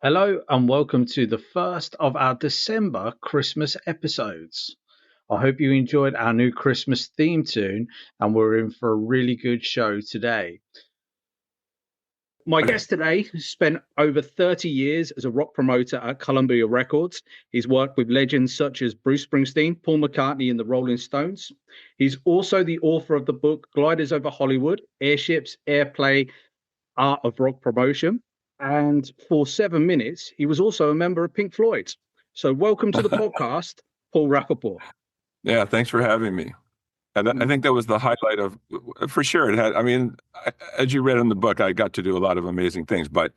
Hello and welcome to the first of our December Christmas episodes. I hope you enjoyed our new Christmas theme tune and we're in for a really good show today. My guest today spent over 30 years as a rock promoter at Columbia Records. He's worked with legends such as Bruce Springsteen, Paul McCartney, and the Rolling Stones. He's also the author of the book Gliders Over Hollywood, Airships, AIRPLAY, Art of Rock Promotion. And for 7 minutes, he was also a member of Pink Floyd. So welcome to the podcast, Paul Rapport. Yeah, thanks for having me. And I think that was the highlight of, for sure. As you read in the book, I got to do a lot of amazing things, but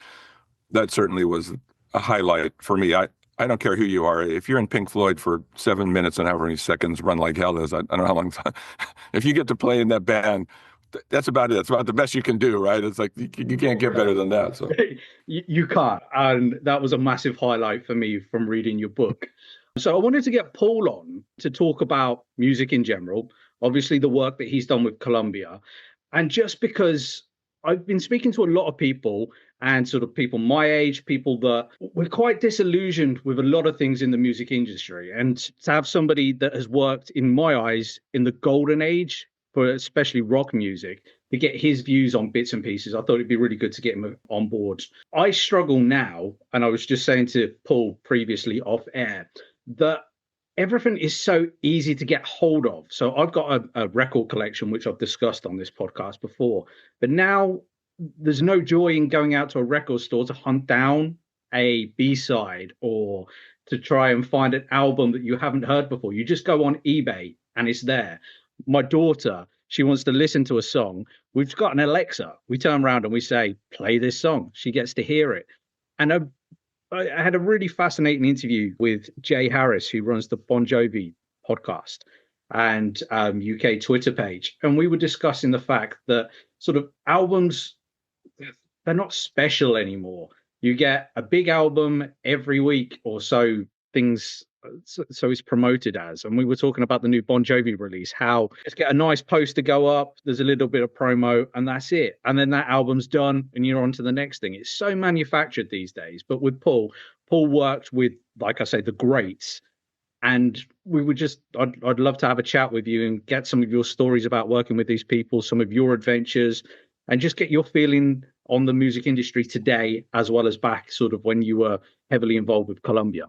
that certainly was a highlight for me. I don't care who you are. If you're in Pink Floyd for 7 minutes and however many seconds Run Like Hell is, I don't know how long. If you get to play in that band, that's about it. That's about the best you can do, right? It's like you can't get better than that. So you can't. And that was a massive highlight for me from reading your book. So I wanted to get Paul on to talk about music in general, obviously the work that he's done with Columbia. And just because I've been speaking to a lot of people and sort of people my age, people that we're quite disillusioned with a lot of things in the music industry. And to have somebody that has worked, in my eyes, in the golden age, for especially rock music, to get his views on bits and pieces, I thought it'd be really good to get him on board. I struggle now, and I was just saying to Paul previously off air, that everything is so easy to get hold of. So I've got a record collection, which I've discussed on this podcast before, but now there's no joy in going out to a record store to hunt down a B-side or to try and find an album that you haven't heard before. You just go on eBay and it's there. My daughter, she wants to listen to a song. We've got an Alexa. We turn around and we say, play this song. She gets to hear it. And I had a really fascinating interview with Jay Harris, who runs the Bon Jovi podcast and UK Twitter page. And we were discussing the fact that sort of albums, they're not special anymore. You get a big album every week or so, so it's promoted as. And we were talking about the new Bon Jovi release, how just get a nice poster go up, there's a little bit of promo, and that's it. And then that album's done, and you're on to the next thing. It's so manufactured these days. But with Paul worked with, like I say, the greats. And we would I'd love to have a chat with you and get some of your stories about working with these people, some of your adventures, and just get your feeling on the music industry today, as well as back sort of when you were heavily involved with Columbia.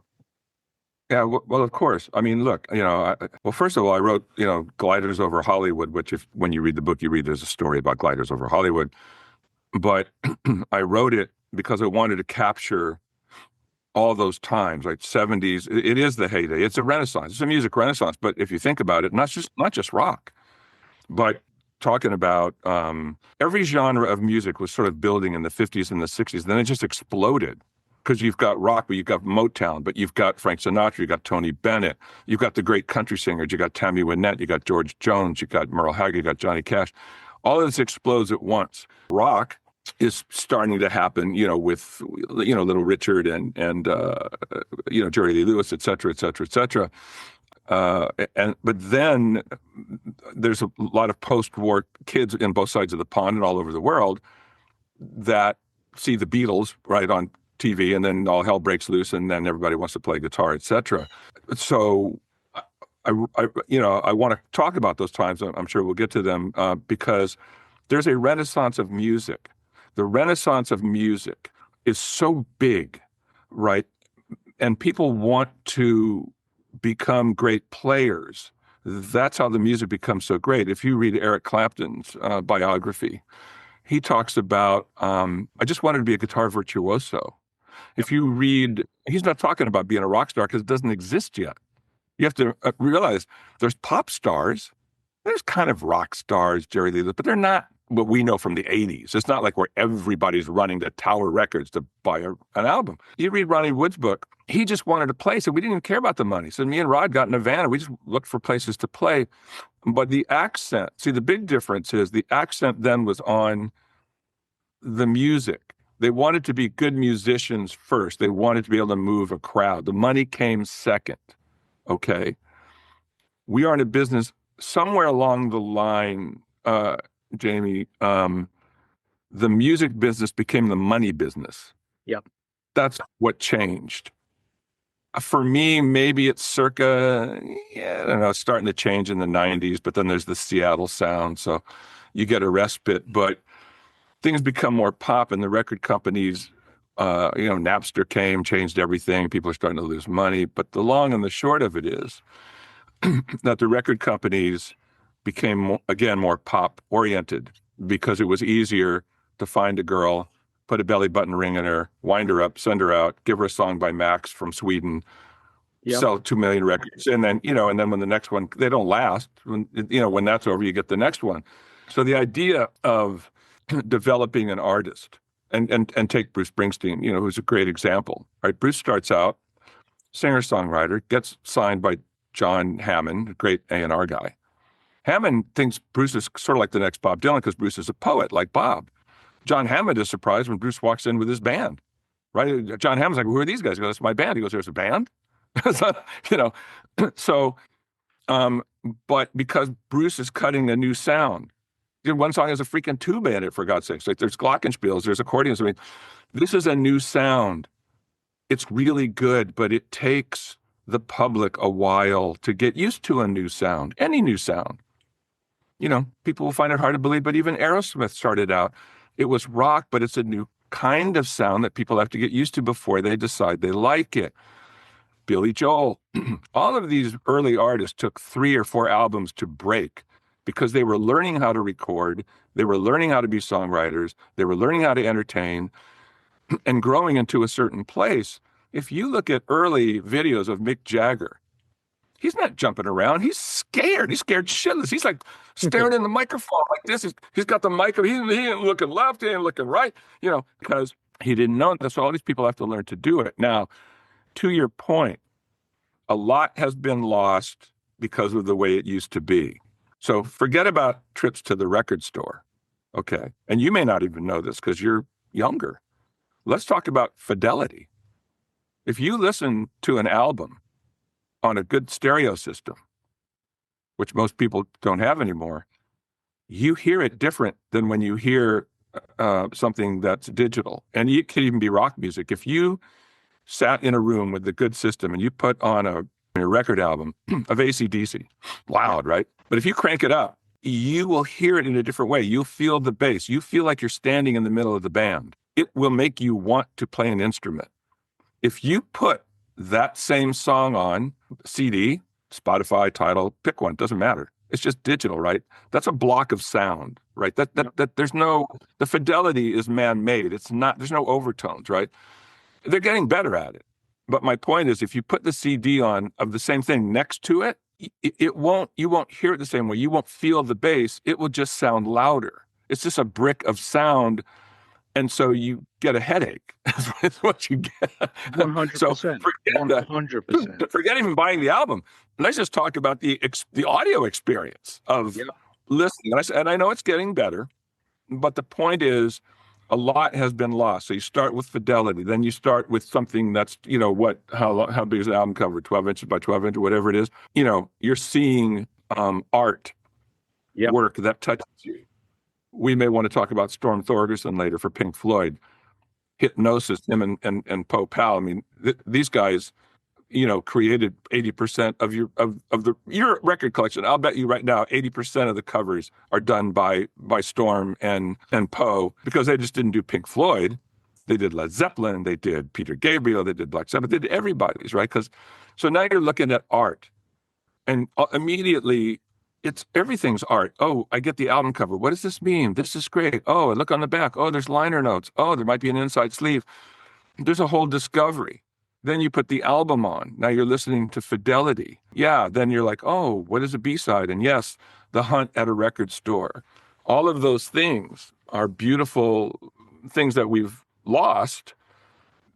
yeah, well, of course. I mean, look, well, first of all, I wrote, Gliders Over Hollywood, which when you read the book, you read there's a story about Gliders Over Hollywood. But I wrote it because I wanted to capture all those times, like 70s. It is the heyday. It's a renaissance. It's a music renaissance. But if you think about it, not just rock, but talking about every genre of music was sort of building in the 50s and the 60s. Then it just exploded. Because you've got rock, but you've got Motown, but you've got Frank Sinatra, you've got Tony Bennett, you've got the great country singers, you got Tammy Wynette, you got George Jones, you got Merle Haggard, you got Johnny Cash. All of this explodes at once. Rock is starting to happen, with Little Richard and Jerry Lee Lewis, et cetera, et cetera, et cetera. But then there's a lot of post-war kids in both sides of the pond and all over the world that see the Beatles right on TV, and then all hell breaks loose, and then everybody wants to play guitar, etc. So, I want to talk about those times. I'm sure we'll get to them because there's a renaissance of music. The renaissance of music is so big, right? And people want to become great players. That's how the music becomes so great. If you read Eric Clapton's biography, he talks about, I just wanted to be a guitar virtuoso. If you read, he's not talking about being a rock star because it doesn't exist yet. You have to realize there's pop stars, there's kind of rock stars, Jerry Lee Lewis, but they're not what we know from the 80s. It's not like where everybody's running to Tower Records to buy an album. You read Ronnie Wood's book, he just wanted to play, so we didn't even care about the money. So me and Rod got in a van and we just looked for places to play. But the accent, see, the big difference is the accent then was on the music. They wanted to be good musicians first. They wanted to be able to move a crowd. The money came second, okay? We are in a business somewhere along the line, Jamie, the music business became the money business. Yep. That's what changed. For me, maybe it's circa, yeah, I don't know, starting to change in the 90s, but then there's the Seattle sound. So you get a respite, but things become more pop and the record companies, Napster came, changed everything. People are starting to lose money. But the long and the short of it is that the record companies became, again, more pop oriented because it was easier to find a girl, put a belly button ring in her, wind her up, send her out, give her a song by Max from Sweden, sell 2 million records. And then, and then when the next one, they don't last. When that's over, you get the next one. So the idea of developing an artist and take Bruce Springsteen, who's a great example, right? Bruce starts out singer-songwriter, gets signed by John Hammond, a great A&R guy. Hammond thinks Bruce is sort of like the next Bob Dylan because Bruce is a poet like Bob. John Hammond is surprised when Bruce walks in with his band, right? John Hammond's like, "Who are these guys?" He goes, "That's my band." He goes, "There's a band?" So, but because Bruce is cutting a new sound, one song has a freaking tuba in it, for God's sakes. Like there's glockenspiels, there's accordions. I mean, this is a new sound. It's really good, but it takes the public a while to get used to a new sound, any new sound. People will find it hard to believe, but even Aerosmith started out, it was rock, but it's a new kind of sound that people have to get used to before they decide they like it. Billy Joel, all of these early artists took 3 or 4 albums to break because they were learning how to record, they were learning how to be songwriters, they were learning how to entertain, and growing into a certain place. If you look at early videos of Mick Jagger, he's not jumping around. He's scared. He's scared shitless. He's like staring in the microphone like this. He's got the mic. He ain't looking left. He ain't looking right, because he didn't know that. So all these people have to learn to do it. Now, to your point, a lot has been lost because of the way it used to be. So forget about trips to the record store. Okay. And you may not even know this because you're younger. Let's talk about fidelity. If you listen to an album on a good stereo system, which most people don't have anymore, you hear it different than when you hear something that's digital. And it could even be rock music. If you sat in a room with a good system and you put on a record album of AC/DC, loud, right? But if you crank it up, you will hear it in a different way. You'll feel the bass. You feel like you're standing in the middle of the band. It will make you want to play an instrument. If you put that same song on CD, Spotify, Tidal, pick one, doesn't matter. It's just digital, right? That's a block of sound, right? That the fidelity is man-made. It's not, there's no overtones, right? They're getting better at it. But my point is, if you put the CD on of the same thing next to it, you won't hear it the same way. You won't feel the bass. It will just sound louder. It's just a brick of sound. And so you get a headache. That's what you get. 100%. So 100%. Forget even buying the album. Let's just talk about the audio experience of listening. And I know it's getting better, but the point is, a lot has been lost. So you start with fidelity, then you start with something that's, how big is the album cover? 12 inches by 12 inches, whatever it is. You're seeing art work that touches you. We may want to talk about Storm Thorgerson later for Pink Floyd. Hypnosis, him and Poe Powell. I mean, these guys, created 80% of your record collection. I'll bet you right now, 80% of the covers are done by Storm and Poe, because they just didn't do Pink Floyd. They did Led Zeppelin, they did Peter Gabriel, they did Black Sabbath, they did everybody's, right? So now you're looking at art, and immediately everything's art. Oh, I get the album cover. What does this mean? This is great. Oh, look on the back. Oh, there's liner notes. Oh, there might be an inside sleeve. There's a whole discovery. Then you put the album on. Now you're listening to fidelity. Yeah, then you're like, oh, what is a B-side? And yes, the hunt at a record store. All of those things are beautiful things that we've lost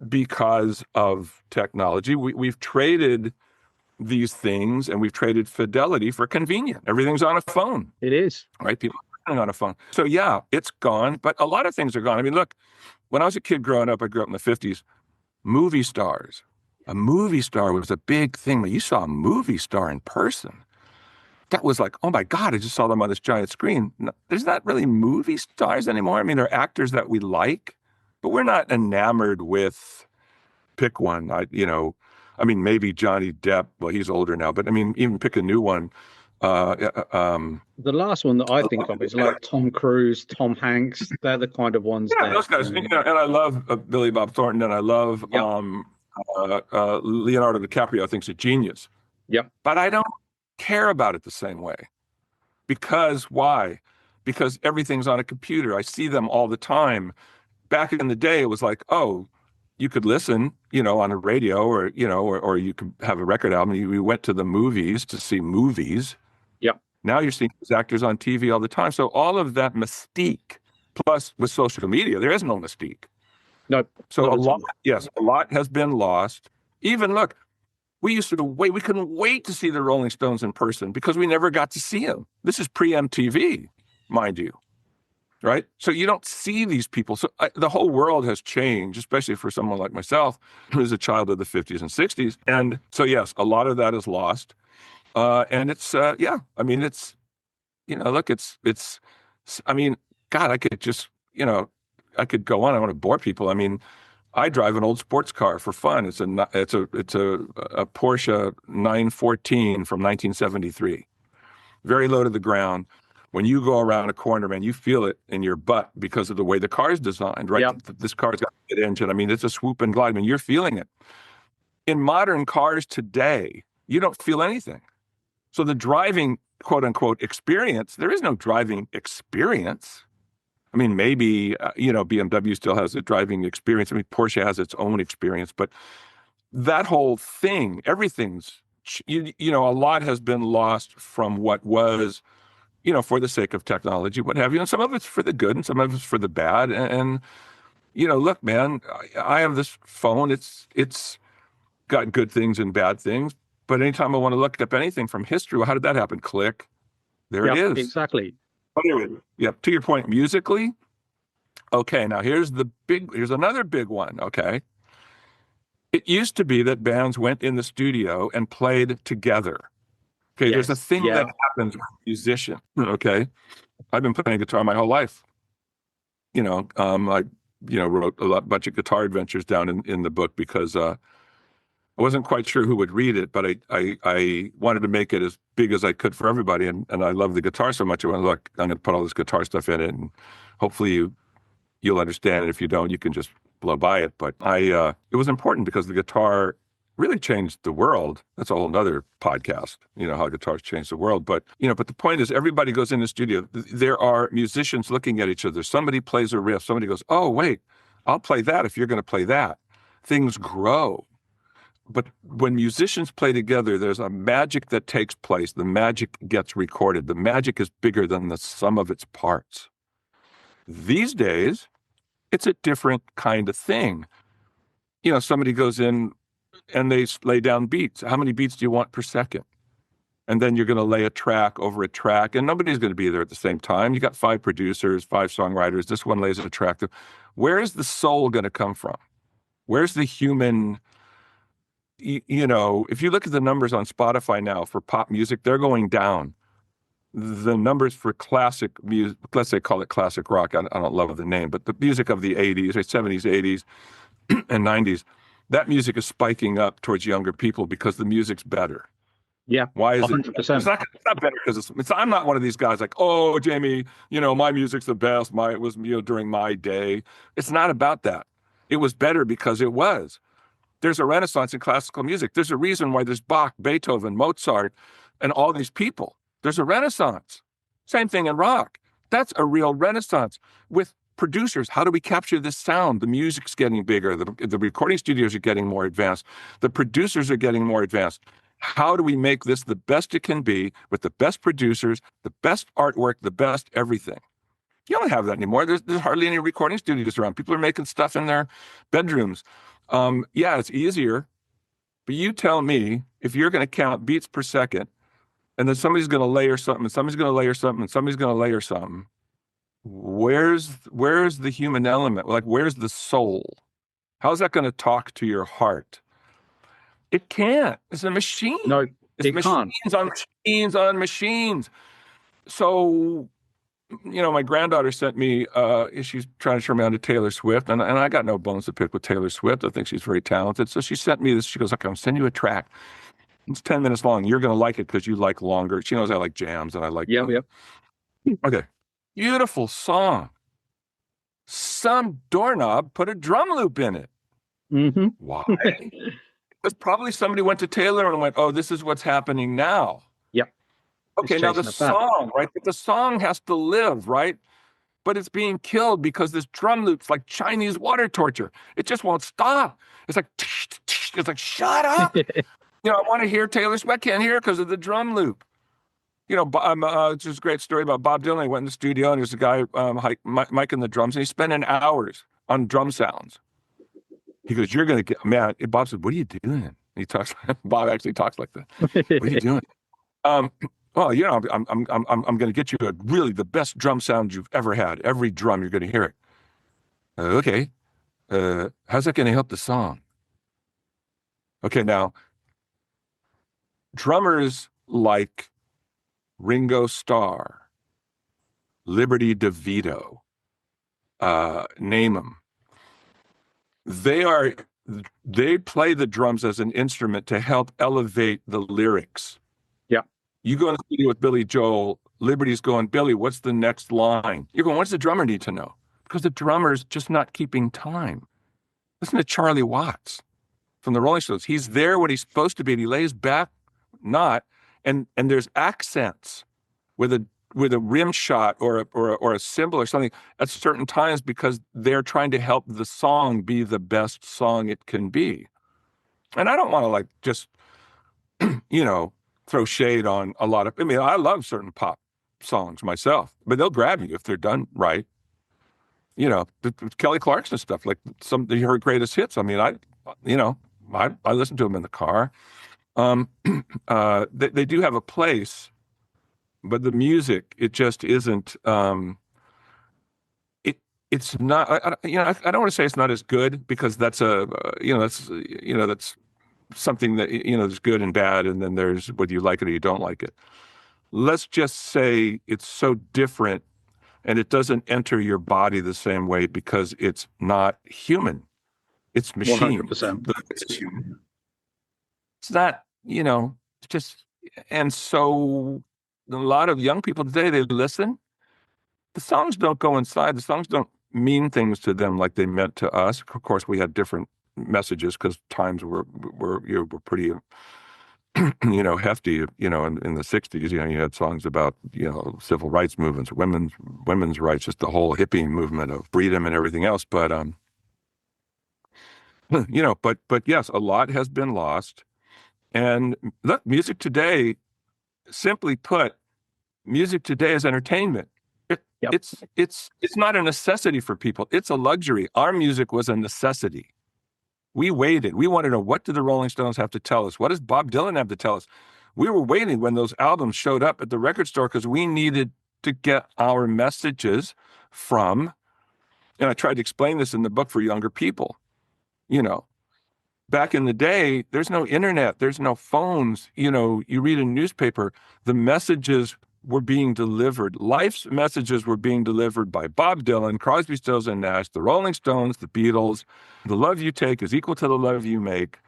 because of technology. We've traded these things, and we've traded fidelity for convenient. Everything's on a phone. It is. Right? People are listening on a phone. So yeah, it's gone, but a lot of things are gone. I mean, look, when I was a kid growing up, I grew up in the 50s, movie stars. A movie star was a big thing. When you saw a movie star in person, that was like, oh my God, I just saw them on this giant screen. No, there's not really movie stars anymore. I mean, they're actors that we like, but we're not enamored with pick one, I mean, maybe Johnny Depp. Well, he's older now, but I mean, even pick a new one. The last one that I think of is like Tom Cruise, Tom Hanks. They're the kind of ones Yeah, that, those guys. And I love Billy Bob Thornton, and I love yep, Leonardo DiCaprio. I think's a genius, yep, but I don't care about it the same way. Because why? Because everything's on a computer. I see them all the time. Back in the day, it was like, oh, you could listen, on a radio, or you could have a record album. We went to the movies to see movies. yep. Now you're seeing these actors on TV all the time. So all of that mystique, plus with social media, there is no mystique. No. So a lot has been lost. Even look, we couldn't wait to see the Rolling Stones in person because we never got to see them. This is pre-MTV, mind you, right? So you don't see these people. So the whole world has changed, especially for someone like myself, who's a child of the 50s and 60s. And so, yes, a lot of that is lost. And it's, I mean, it's, look, I mean, God, I could just, I could go on. I don't want to bore people. I mean, I drive an old sports car for fun. It's a Porsche 914 from 1973. Very low to the ground. When you go around a corner, man, you feel it in your butt because of the way the car is designed, right? Yep. This car's got a good engine. I mean, it's a swoop and glide. I mean, you're feeling it. In modern cars today, you don't feel anything. So the driving, quote unquote, experience, there is no driving experience. I mean, maybe, BMW still has a driving experience. I mean, Porsche has its own experience, but that whole thing, everything's, a lot has been lost from what was, for the sake of technology, what have you. And some of it's for the good and some of it's for the bad. And look, man, I have this phone. It's got good things and bad things. But anytime I want to look up anything from history, well, how did that happen? Click. There it is. Exactly. Yeah, to your point, musically. Okay, now here's another big one, okay? It used to be that bands went in the studio and played together. Okay, Yes. There's a thing that happens with a musician, okay? I've been playing guitar my whole life. I wrote a bunch of guitar adventures down in the book because I wasn't quite sure who would read it, but I wanted to make it as big as I could for everybody. And I love the guitar so much. I went, look, I'm going to put all this guitar stuff in it, and hopefully you'll understand it. If you don't, you can just blow by it. But it was important because the guitar really changed the world. That's a whole nother podcast, how guitars changed the world. But the point is, everybody goes in the studio. There are musicians looking at each other. Somebody plays a riff. Somebody goes, oh, wait, I'll play that if you're going to play that. Things grow. But when musicians play together, there's a magic that takes place. The magic gets recorded. The magic is bigger than the sum of its parts. These days, it's a different kind of thing. Somebody goes in and they lay down beats. How many beats do you want per second? And then you're going to lay a track over a track, and nobody's going to be there at the same time. You got 5 producers, 5 songwriters. This one lays a track. Where is the soul going to come from? Where's the human? If you look at the numbers on Spotify now for pop music, they're going down. The numbers for classic music, let's say call it classic rock. I don't love the name, but the music of the 80s, 70s, 80s, and 90s, that music is spiking up towards younger people because the music's better. Yeah. Why is 100%. It's not better because I'm not one of these guys like, oh, Jamie, my music's the best. It was, during my day. It's not about that. It was better because it was. There's a renaissance in classical music. There's a reason why there's Bach, Beethoven, Mozart, and all these people. There's a renaissance. Same thing in rock. That's a real renaissance. With producers, how do we capture this sound? The music's getting bigger. The recording studios are getting more advanced. The producers are getting more advanced. How do we make this the best it can be with the best producers, the best artwork, the best everything? You don't have that anymore. There's hardly any recording studios around. People are making stuff in their bedrooms. It's easier, but you tell me if you're going to count beats per second, and then somebody's going to layer something, and somebody's going to layer something, and somebody's going to layer something. Where's the human element? Like, where's the soul? How's that going to talk to your heart? It can't. It's a machine. No, it's it can't. machines on machines on machines. So my granddaughter sent me, she's trying to turn me on to Taylor Swift, and I got no bones to pick with Taylor Swift. I think she's very talented. So she sent me this. She goes, okay, I'll send you a track. It's 10 minutes long. You're going to like it because you like longer. She knows I like jams and I like, Yeah, yeah. Okay. Beautiful song. Some doorknob put a drum loop in it. Mm-hmm. Why? Because probably somebody went to Taylor and went, oh, this is what's happening now. Yep. Okay, now the song, right? But the song has to live, right? But it's being killed because this drum loop's like Chinese water torture. It just won't stop. It's like, it's like, shut up. I want to hear Taylor Swift. I can't hear because of the drum loop. It's just a great story about Bob Dylan. He went in the studio and there's a guy miking the drums, and he's spending hours on drum sounds. He goes, "You're gonna get man." Bob said, "What are you doing?" He talks. Bob actually talks like that. What are you doing? Well, I'm going to get you the best drum sound you've ever had. Every drum, you're going to hear it. Okay. How's that going to help the song? Okay, now drummers like Ringo Starr, Liberty DeVito, name them. They play the drums as an instrument to help elevate the lyrics. Yeah. You go in the studio with Billy Joel, Liberty's going, Billy, what's the next line? You're going, what's the drummer need to know? Because the drummer's just not keeping time. Listen to Charlie Watts from the Rolling Stones. He's there when he's supposed to be, and he lays back, not, and there's accents with a rim shot or a cymbal or something at certain times because they're trying to help the song be the best song it can be. And I don't want to just, throw shade on a lot of, I love certain pop songs myself, but they'll grab you if they're done right. The Kelly Clarkson stuff, like some of her greatest hits. I listen to them in the car. They do have a place, but the music, it just isn't. It's not. I don't want to say it's not as good because that's that's something that there's good and bad, and then there's whether you like it or you don't like it. Let's just say it's so different, and it doesn't enter your body the same way because it's not human. It's machine. 100%. It's not. Just and so. A lot of young people today, they listen. The songs don't go inside. The songs don't mean things to them like they meant to us. Of course, we had different messages because times were pretty, hefty. In the '60s, you had songs about civil rights movements, women's rights, just the whole hippie movement of freedom and everything else. But but yes, a lot has been lost. And look, music today. Simply put, music today is entertainment. It's not a necessity for people. It's a luxury. Our music was a necessity. We waited. We wanted to know, what do the Rolling Stones have to tell us? What does Bob Dylan have to tell us? We were waiting when those albums showed up at the record store because we needed to get our messages from, and I tried to explain this in the book for younger people, Back in the day, there's no internet, there's no phones. You read a newspaper, the messages were being delivered. Life's messages were being delivered by Bob Dylan, Crosby, Stills and Nash, the Rolling Stones, the Beatles. The love you take is equal to the love you make.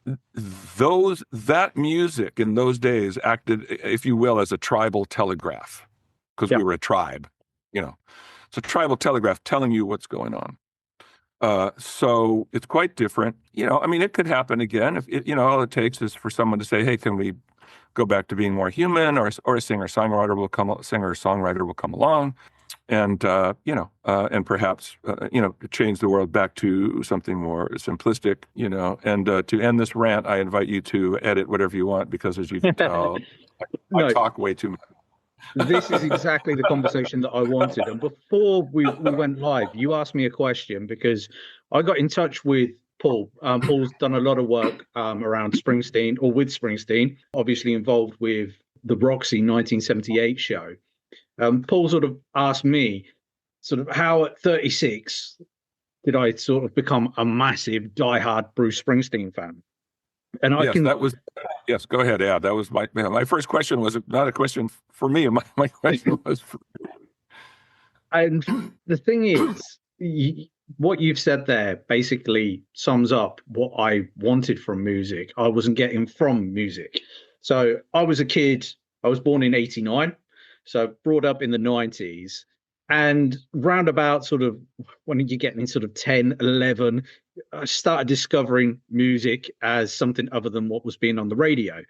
That music in those days acted, if you will, as a tribal telegraph because we were a tribe. It's a tribal telegraph telling you what's going on. So it's quite different. It could happen again if all it takes is for someone to say, "Hey, can we go back to being more human?" Or a singer-songwriter will come along, and and perhaps change the world back to something more simplistic. And to end this rant, I invite you to edit whatever you want because, as you can tell, I talk way too much. This is exactly the conversation that I wanted. And before we went live, you asked me a question because I got in touch with Paul. Paul's done a lot of work around Springsteen, or with Springsteen, obviously involved with the Roxy 1978 show. Paul sort of asked me how at 36 did I sort of become a massive diehard Bruce Springsteen fan. And I Yes, can, that was, yes, go ahead, Ad. That was my first question was not a question for me. My question was for, and the thing is, what you've said there basically sums up what I wanted from music. I wasn't getting from music. So I was a kid, I was born in 89, so brought up in the 90s. And roundabout sort of when you get in sort of 10, 11, I started discovering music as something other than what was being on the radio.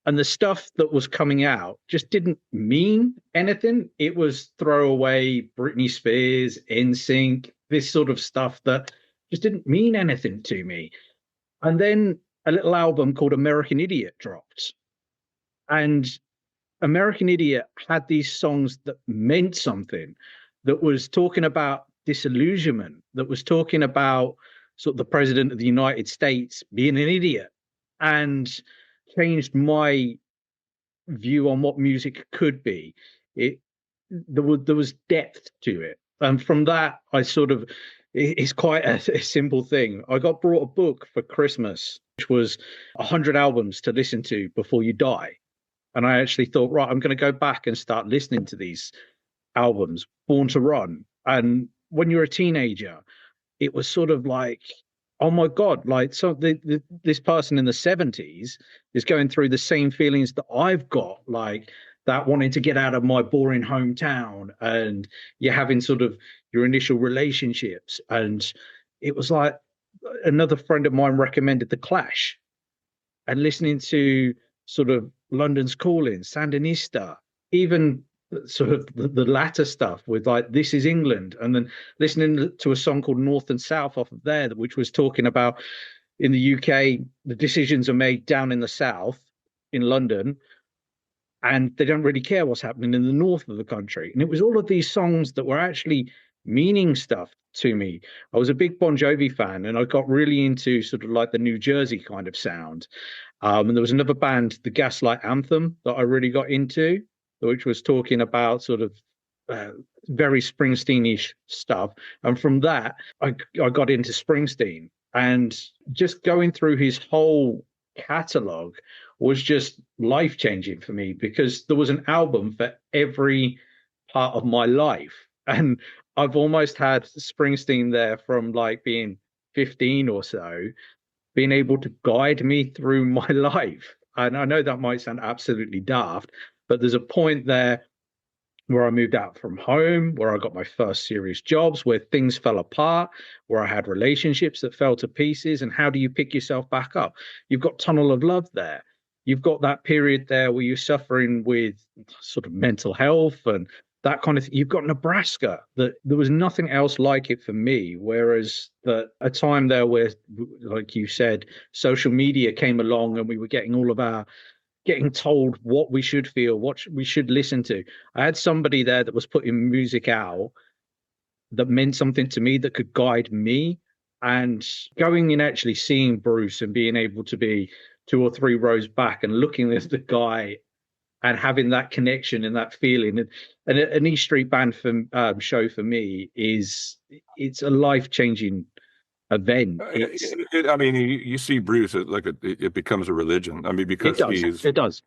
And the stuff that was coming out just didn't mean anything. It was throwaway Britney Spears, NSYNC, this sort of stuff that just didn't mean anything to me. And then a little album called American Idiot dropped. And American Idiot had these songs that meant something, that was talking about disillusionment, that was talking about sort of the president of the United States being an idiot, and changed my view on what music could be. It there was depth to it, and from that, I sort of it's quite a simple thing. I got brought a book for Christmas, which was 100 albums to listen to before you die, and I actually thought, right, I'm going to go back and start listening to these albums, Born to Run. And when you're a teenager, it was sort of like, oh my God, like so this person in the 70s is going through the same feelings that I've got, like that wanting to get out of my boring hometown, and you're having sort of your initial relationships. And it was like another friend of mine recommended The Clash, and listening to sort of London's Calling, Sandinista, even sort of the latter stuff with like This Is England, and then listening to a song called North and South off of there, which was talking about in the UK, the decisions are made down in the south in London, and they don't really care what's happening in the north of the country. And it was all of these songs that were actually meaning stuff to me. I was a big Bon Jovi fan, and I got really into sort of like the New Jersey kind of sound. And there was another band, the Gaslight Anthem, that I really got into, which was talking about sort of uh, very Springsteen-ish stuff. And from that, I got into Springsteen, and just going through his whole catalog was just life changing for me, because there was an album for every part of my life. And I've almost had Springsteen there from like being 15 or so, being able to guide me through my life. And I know that might sound absolutely daft, but there's a point there where I moved out from home, where I got my first serious jobs, where things fell apart, where I had relationships that fell to pieces. And how do you pick yourself back up? You've got Tunnel of Love there. You've got that period there where you're suffering with sort of mental health and that kind of thing. You've got Nebraska, that there was nothing else like it for me. Whereas a time there where, like you said, social media came along and we were getting told what we should feel, what we should listen to. I had somebody there that was putting music out that meant something to me, that could guide me. And going and actually seeing Bruce and being able to be 2 or 3 rows back and looking at the guy and having that connection and that feeling, and an East Street Band show for me it's a life-changing event. I mean, you see Bruce like it becomes a religion. I mean, because it does.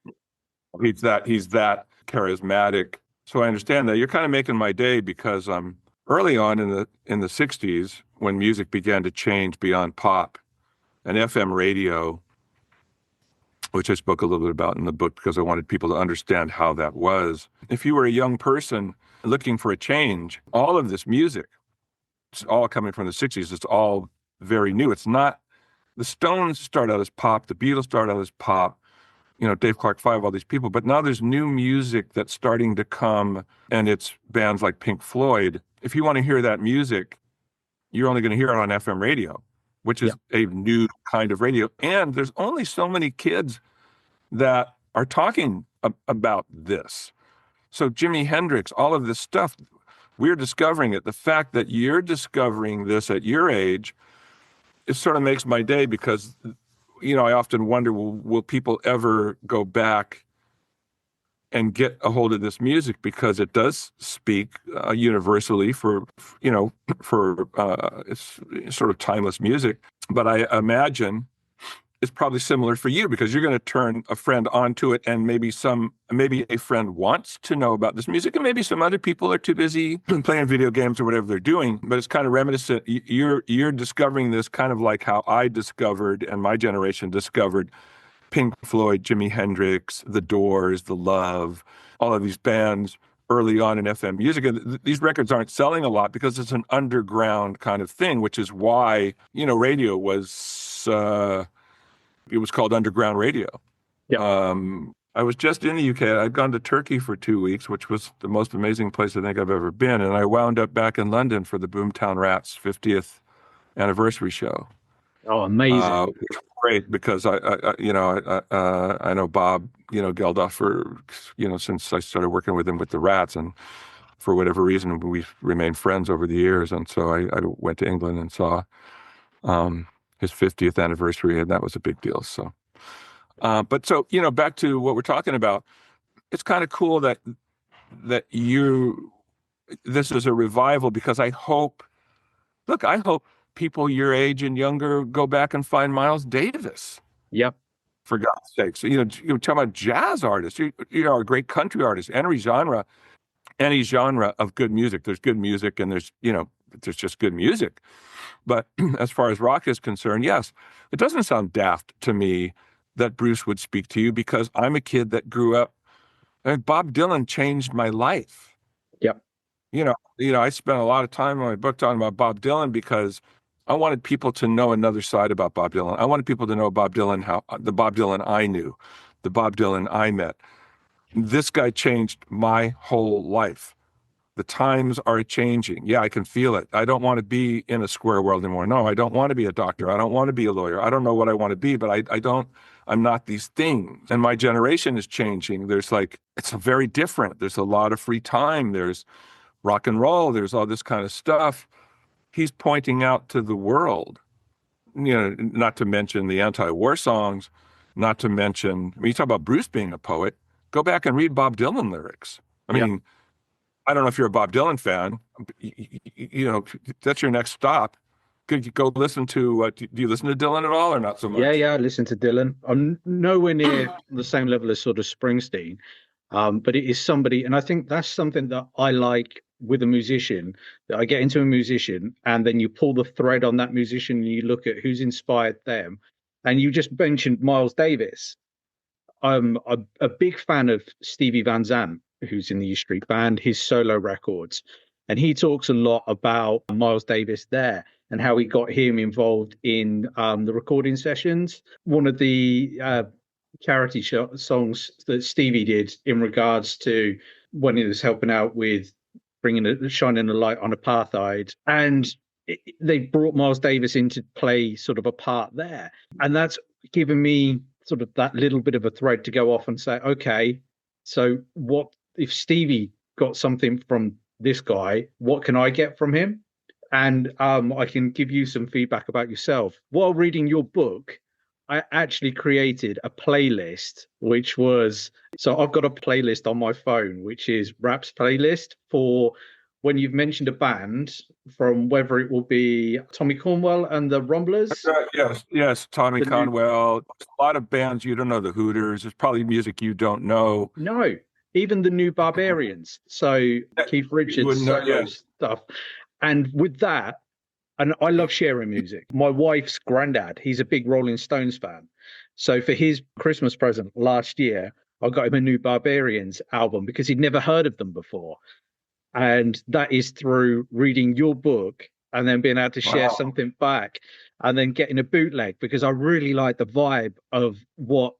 He's that charismatic. So I understand that. You're kind of making my day, because early on in the 60s, when music began to change beyond pop, and FM radio, which I spoke a little bit about in the book because I wanted people to understand how that was. If you were a young person looking for a change, all of this music, it's all coming from the 60s. It's all very new. It's not, the Stones start out as pop, the Beatles start out as pop, Dave Clark 5, all these people. But now there's new music that's starting to come, and it's bands like Pink Floyd. If you want to hear that music, you're only going to hear it on FM radio, which is a new kind of radio. And there's only so many kids that are talking about this. So Jimi Hendrix, all of this stuff, we're discovering it. The fact that you're discovering this at your age, it sort of makes my day, because, I often wonder, will people ever go back and get a hold of this music, because it does speak universally for it's sort of timeless music. But I imagine is probably similar for you because you're going to turn a friend onto it, and maybe a friend wants to know about this music, and maybe some other people are too busy playing video games or whatever they're doing. But it's kind of reminiscent. You're discovering this kind of like how I discovered and my generation discovered Pink Floyd, Jimi Hendrix, The Doors, The Love, all of these bands early on in FM music. And these records aren't selling a lot because it's an underground kind of thing, which is why, radio was, it was called underground radio. Yeah. I was just in the UK. I'd gone to Turkey for 2 weeks, which was the most amazing place I think I've ever been. And I wound up back in London for the Boomtown Rats 50th anniversary show. Oh, amazing. Which was great because I know Bob, Geldof for, since I started working with him with the Rats, and for whatever reason, we've remained friends over the years. And so I went to England and saw his 50th anniversary, and that was a big deal. So, back to what we're talking about, it's kind of cool that this is a revival, because I hope people your age and younger go back and find Miles Davis. Yep. For God's sakes, you're talking about jazz artists. You are a great country artist. Any genre of good music. There's good music, and there's just good music. But as far as rock is concerned, yes, it doesn't sound daft to me that Bruce would speak to you, because I'm a kid that grew up. Bob Dylan changed my life. Yep. I spent a lot of time in my book talking about Bob Dylan because I wanted people to know another side about Bob Dylan. I wanted people to know Bob Dylan, the Bob Dylan I knew, the Bob Dylan I met. This guy changed my whole life. The times are changing. Yeah, I can feel it. I don't want to be in a square world anymore. No, I don't want to be a doctor. I don't want to be a lawyer. I don't know what I want to be, but I'm not these things. And my generation is changing. It's very different. There's a lot of free time. There's rock and roll. There's all this kind of stuff. He's pointing out to the world, not to mention the anti-war songs, not to mention, you talk about Bruce being a poet, go back and read Bob Dylan lyrics. I mean, I don't know if you're a Bob Dylan fan, that's your next stop. Could you go listen to, do you listen to Dylan at all or not so much? Yeah, I listen to Dylan. I'm nowhere near the same level as sort of Springsteen, but it is somebody, and I think that's something that I like with a musician, that I get into a musician, and then you pull the thread on that musician and you look at who's inspired them. And you just mentioned Miles Davis. I'm a big fan of Stevie Van Zandt, who's in the E Street Band, his solo records. And he talks a lot about Miles Davis there and how he got him involved in the recording sessions. One of the charity songs that Stevie did in regards to when he was helping out with shining a light on apartheid, and they brought Miles Davis in to play sort of a part there, and that's given me sort of that little bit of a thread to go off and say, okay, so what if Stevie got something from this guy? What can I get from him? And I can give you some feedback about yourself. While reading your book, I actually created a playlist, so I've got a playlist on my phone, which is Rap's playlist for when you've mentioned a band, from whether it will be Tommy Cornwell and the Rumblers. Yes, Tommy Cornwell. A lot of bands you don't know, the Hooters. There's probably music you don't know. No, even the New Barbarians. So Keith Richards stuff. And with that, and I love sharing music. My wife's granddad, he's a big Rolling Stones fan. So for his Christmas present last year, I got him a New Barbarians album because he'd never heard of them before. And that is through reading your book and then being able to share something back and then getting a bootleg, because I really like the vibe of what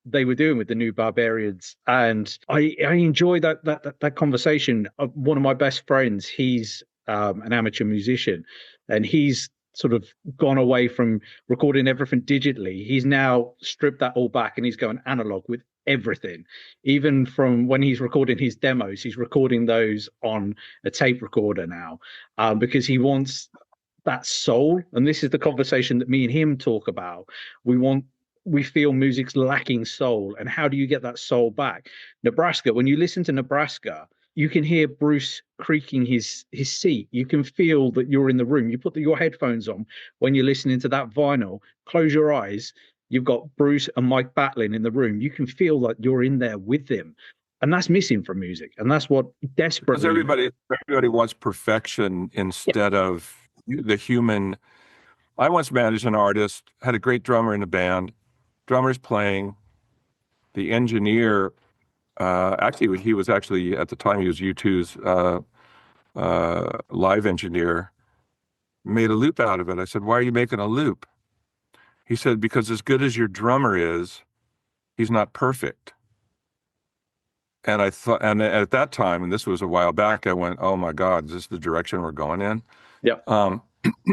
they were doing with the New Barbarians. And I enjoy that conversation. One of my best friends, he's an amateur musician, and he's sort of gone away from recording everything digitally. He's now stripped that all back and he's going analog with everything. Even from when he's recording his demos, he's recording those on a tape recorder now, because he wants that soul. And this is the conversation that me and him talk about. We feel music's lacking soul, and how do you get that soul back? Nebraska, when you listen to Nebraska, you can hear Bruce creaking his seat. You can feel that you're in the room. You put your headphones on when you're listening to that vinyl, close your eyes, you've got Bruce and Mike battling in the room. You can feel like you're in there with them. And that's missing from music. And that's what Because desperately. everybody wants perfection Yeah. instead of the human. I once managed an artist, had a great drummer in the band. Drummer's playing. The engineer, actually, he was actually, at the time, he was U2's live engineer, made a loop out of it. I said, "Why are you making a loop?" He said, "Because as good as your drummer is, he's not perfect." And I thought, and at that time, and this was a while back, I went, "Oh my God, is this the direction we're going in?" Yeah.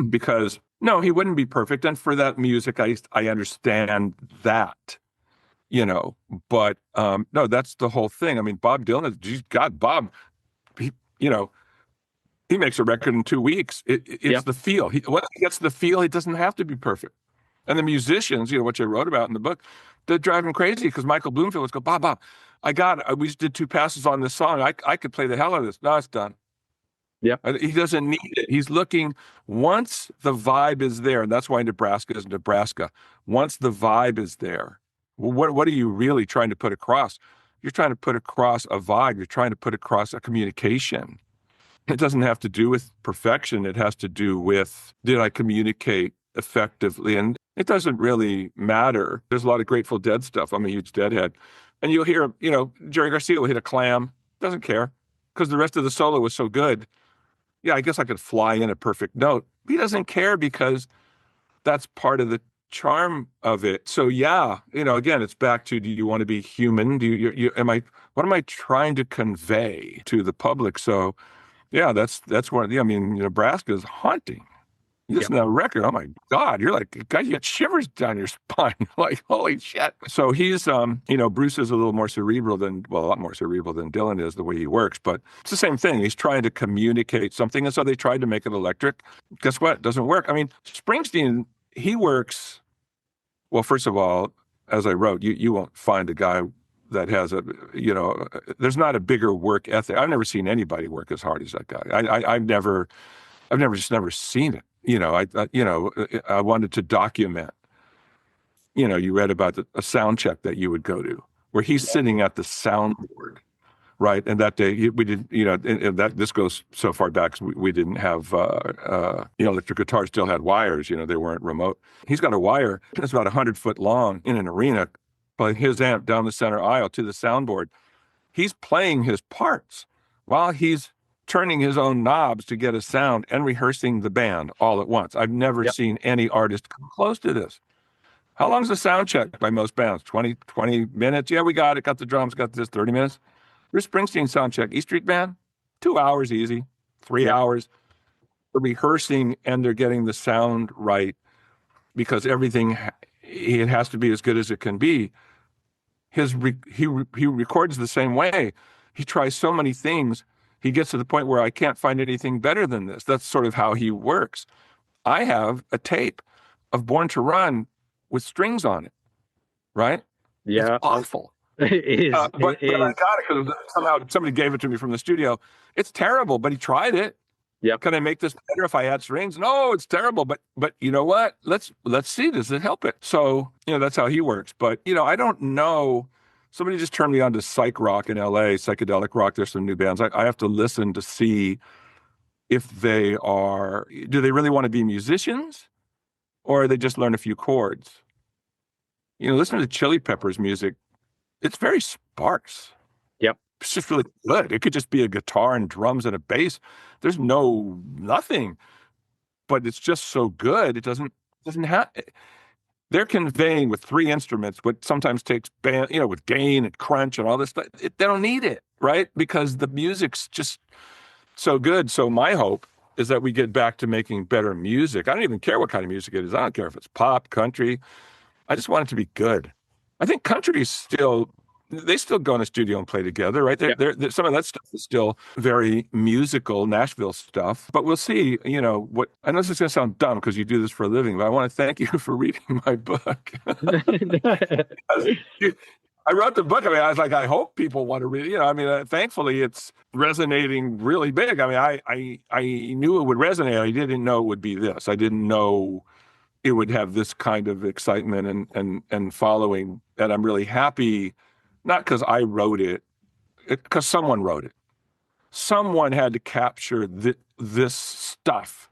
Because no, he wouldn't be perfect. And for that music, I understand that, but no, that's the whole thing. I mean, Bob Dylan, geez, God, Bob, he, you know, he makes a record in 2 weeks. It's Yeah. the feel. When he gets the feel, it doesn't have to be perfect. And the musicians, which I wrote about in the book, they're driving crazy because Michael Bloomfield was going, Bob, we just did 2 passes on this song. I could play the hell out of this. No, it's done. Yeah. He doesn't need it. He's looking, once the vibe is there, and that's why Nebraska is Nebraska. Once the vibe is there, what are you really trying to put across? You're trying to put across a vibe. You're trying to put across a communication. It doesn't have to do with perfection. It has to do with, did I communicate effectively? And it doesn't really matter. There's a lot of Grateful Dead stuff. I'm a huge Deadhead. And you'll hear, Jerry Garcia will hit a clam. Doesn't care because the rest of the solo was so good. Yeah, I guess I could fly in a perfect note. He doesn't care because that's part of the charm of it. So yeah, again, it's back to, do you want to be human? What am I trying to convey to the public? So yeah, that's one. I mean, Nebraska is haunting. You listen to that record, oh my God, you're like, God, you get shivers down your spine. Like, holy shit. So he's, Bruce is a lot more cerebral than Dylan is, the way he works, but it's the same thing. He's trying to communicate something. And so they tried to make it electric. Guess what? It doesn't work. I mean, Springsteen, he works, well, first of all, as I wrote, you won't find a guy that has there's not a bigger work ethic. I've never seen anybody work as hard as that guy. I've never seen it. I wanted to document, you read about a sound check that you would go to where he's sitting at the soundboard, right? And that day we did, and that this goes so far back because we didn't have, electric guitars still had wires, they weren't remote. He's got a wire that's about 100 foot long in an arena, playing his amp down the center aisle to the soundboard. He's playing his parts while he's turning his own knobs to get a sound and rehearsing the band all at once. I've never seen any artist come close to this. How long's the sound check by most bands? 20 minutes? Yeah, we got it. Got the drums, got this, 30 minutes. Bruce Springsteen sound check, E Street Band, 2 hours easy, 3 hours. They're rehearsing and they're getting the sound right because everything, it has to be as good as it can be. He records the same way. He tries so many things. He gets to the point where I can't find anything better than this. That's sort of how he works. I have a tape of Born to Run with strings on it, right? Yeah. It's awful. It is. But I got it because somehow somebody gave it to me from the studio. It's terrible, but he tried it. Yeah. Can I make this better if I add strings? No, it's terrible. But you know what? Let's see. Does it help it? So, that's how he works. But, I don't know. Somebody just turned me on to psych rock in LA, psychedelic rock. There's some new bands. I have to listen to see if do they really want to be musicians or they just learn a few chords? Listen to Chili Peppers music. It's very sparse. Yep. It's just really good. It could just be a guitar and drums and a bass. There's nothing, but it's just so good. It doesn't have, they're conveying with 3 instruments, what sometimes takes band, with gain and crunch and all this stuff. They don't need it, right? Because the music's just so good. So my hope is that we get back to making better music. I don't even care what kind of music it is. I don't care if it's pop, country. I just want it to be good. I think country is they still go in the studio and play together, right? They're, some of that stuff is still very musical, Nashville stuff. But we'll see, what, I know this is going to sound dumb because you do this for a living, but I want to thank you for reading my book. I wrote the book. I mean, I was like, I hope people want to read it. Thankfully, it's resonating really big. I mean, I knew it would resonate. I didn't know it would be this. I didn't know it would have this kind of excitement and following. And I'm really happy, not because I wrote it, because someone wrote it. Someone had to capture this stuff.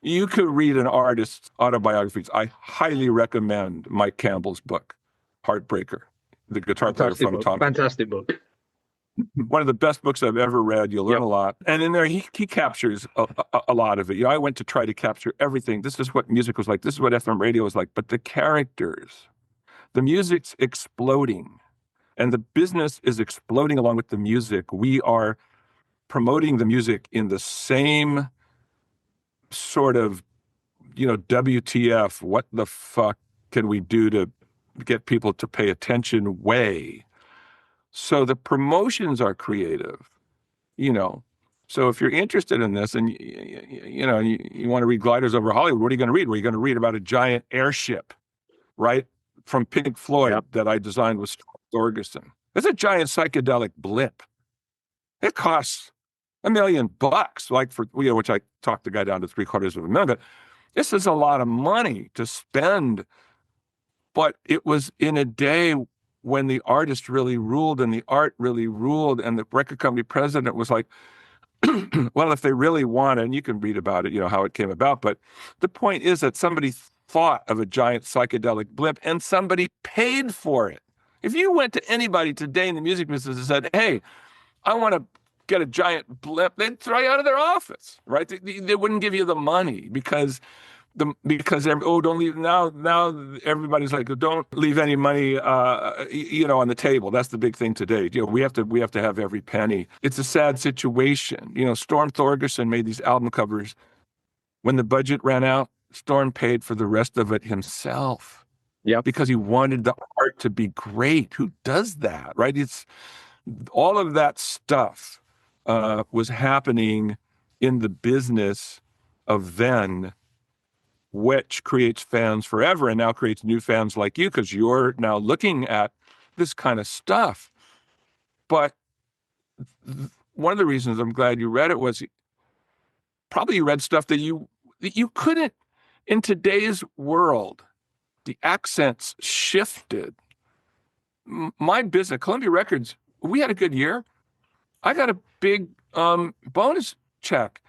You could read an artist's autobiographies. I highly recommend Mike Campbell's book, Heartbreaker, the guitar player Fantastic from book. Tom. Fantastic book. One of the best books I've ever read. You'll learn Yep. a lot. And in there, he captures a lot of it. You know, I went to try to capture everything. This is what music was like. This is what FM radio was like. But the characters, the music's exploding, and the business is exploding along with the music. We are promoting the music in the same sort of, WTF, what the fuck can we do to get people to pay attention way? So the promotions are creative, So if you're interested in this and, you want to read Gliders Over Hollywood, what are you going to read? Well, you're going to read about a giant airship, right? From Pink Floyd. Yep. That I designed with Storm Thorgerson. It's a giant psychedelic blip. It costs $1 million, like for, which I talked the guy down to $750,000. But this is a lot of money to spend. But it was in a day when the artist really ruled and the art really ruled, and the record company president was like, well, if they really want, and you can read about it, how it came about. But the point is that somebody thought of a giant psychedelic blip and somebody paid for it. If you went to anybody today in the music business and said, hey, I want to get a giant blip, they'd throw you out of their office, right? They wouldn't give you the money because don't leave now everybody's like, don't leave any money on the table. That's the big thing today. We have to have every penny. It's a sad situation. Storm Thorgerson made these album covers. When the budget ran out, Storm paid for the rest of it himself. Yeah, because he wanted the art to be great. Who does that, right? It's all of that stuff was happening in the business of then, which creates fans forever and now creates new fans like you, because you're now looking at this kind of stuff. But one of the reasons I'm glad you read it was probably you read stuff that you couldn't, in today's world, the accents shifted. My business, Columbia Records, we had a good year. I got a big bonus check.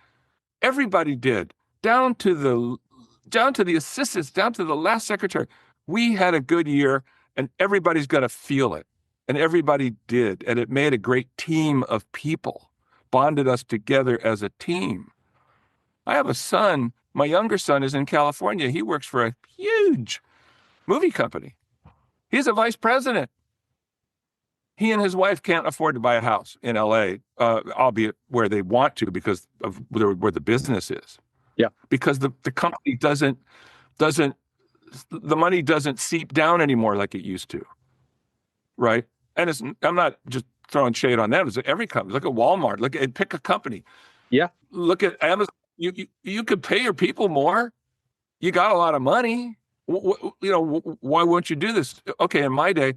Everybody did, down to the assistants, down to the last secretary. We had a good year, and everybody's got to feel it. And everybody did. And it made a great team of people, bonded us together as a team. I have a son. My younger son is in California. He works for a huge movie company. He's a vice president. He and his wife can't afford to buy a house in LA, albeit where they want to because of where the business is. Yeah. Because the company doesn't, the money doesn't seep down anymore like it used to. Right. And I'm not just throwing shade on them. It's every company. Look at Walmart. Pick a company. Yeah. Look at Amazon. You could pay your people more. You got a lot of money. Why won't you do this? Okay. In my day,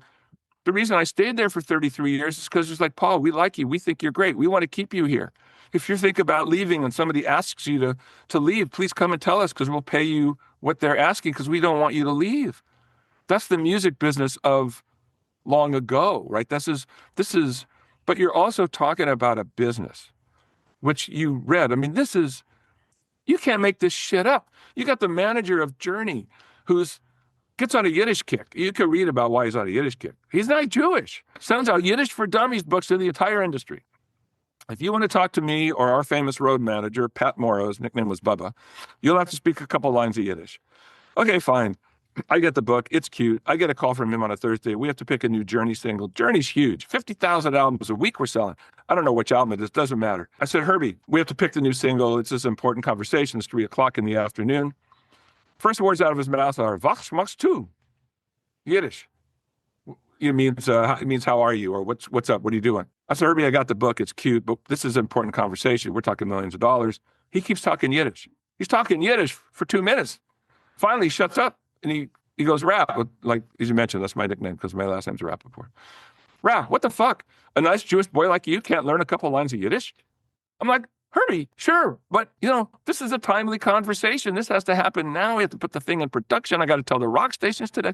the reason I stayed there for 33 years is because it's like, Paul, we like you. We think you're great. We want to keep you here. If you think about leaving and somebody asks you to leave, please come and tell us because we'll pay you what they're asking because we don't want you to leave. That's the music business of long ago, right? This is, but you're also talking about a business, which you read. I mean, you can't make this shit up. You got the manager of Journey gets on a Yiddish kick. You can read about why he's on a Yiddish kick. He's not Jewish. Sends out Yiddish for Dummies books to the entire industry. If you want to talk to me or our famous road manager, Pat Morrow, his nickname was Bubba, you'll have to speak a couple lines of Yiddish. Okay, fine. I get the book. It's cute. I get a call from him on a Thursday. We have to pick a new Journey single. Journey's huge. 50,000 albums a week we're selling. I don't know which album it is. Doesn't matter. I said, Herbie, we have to pick the new single. It's this important conversation. It's 3:00 in the afternoon. First words out of his mouth are, "Was machst du?" Yiddish. It means how are you, or what's up? What are you doing? I said, Herbie, I got the book. It's cute, but this is an important conversation. We're talking millions of dollars. He keeps talking Yiddish. He's talking Yiddish for 2 minutes. Finally, he shuts up and he goes, Rap. Like as you mentioned, that's my nickname because my last name's Rappaport. Rap, what the fuck? A nice Jewish boy like you can't learn a couple lines of Yiddish? I'm like, Herbie, sure, but this is a timely conversation. This has to happen now. We have to put the thing in production. I got to tell the rock stations today.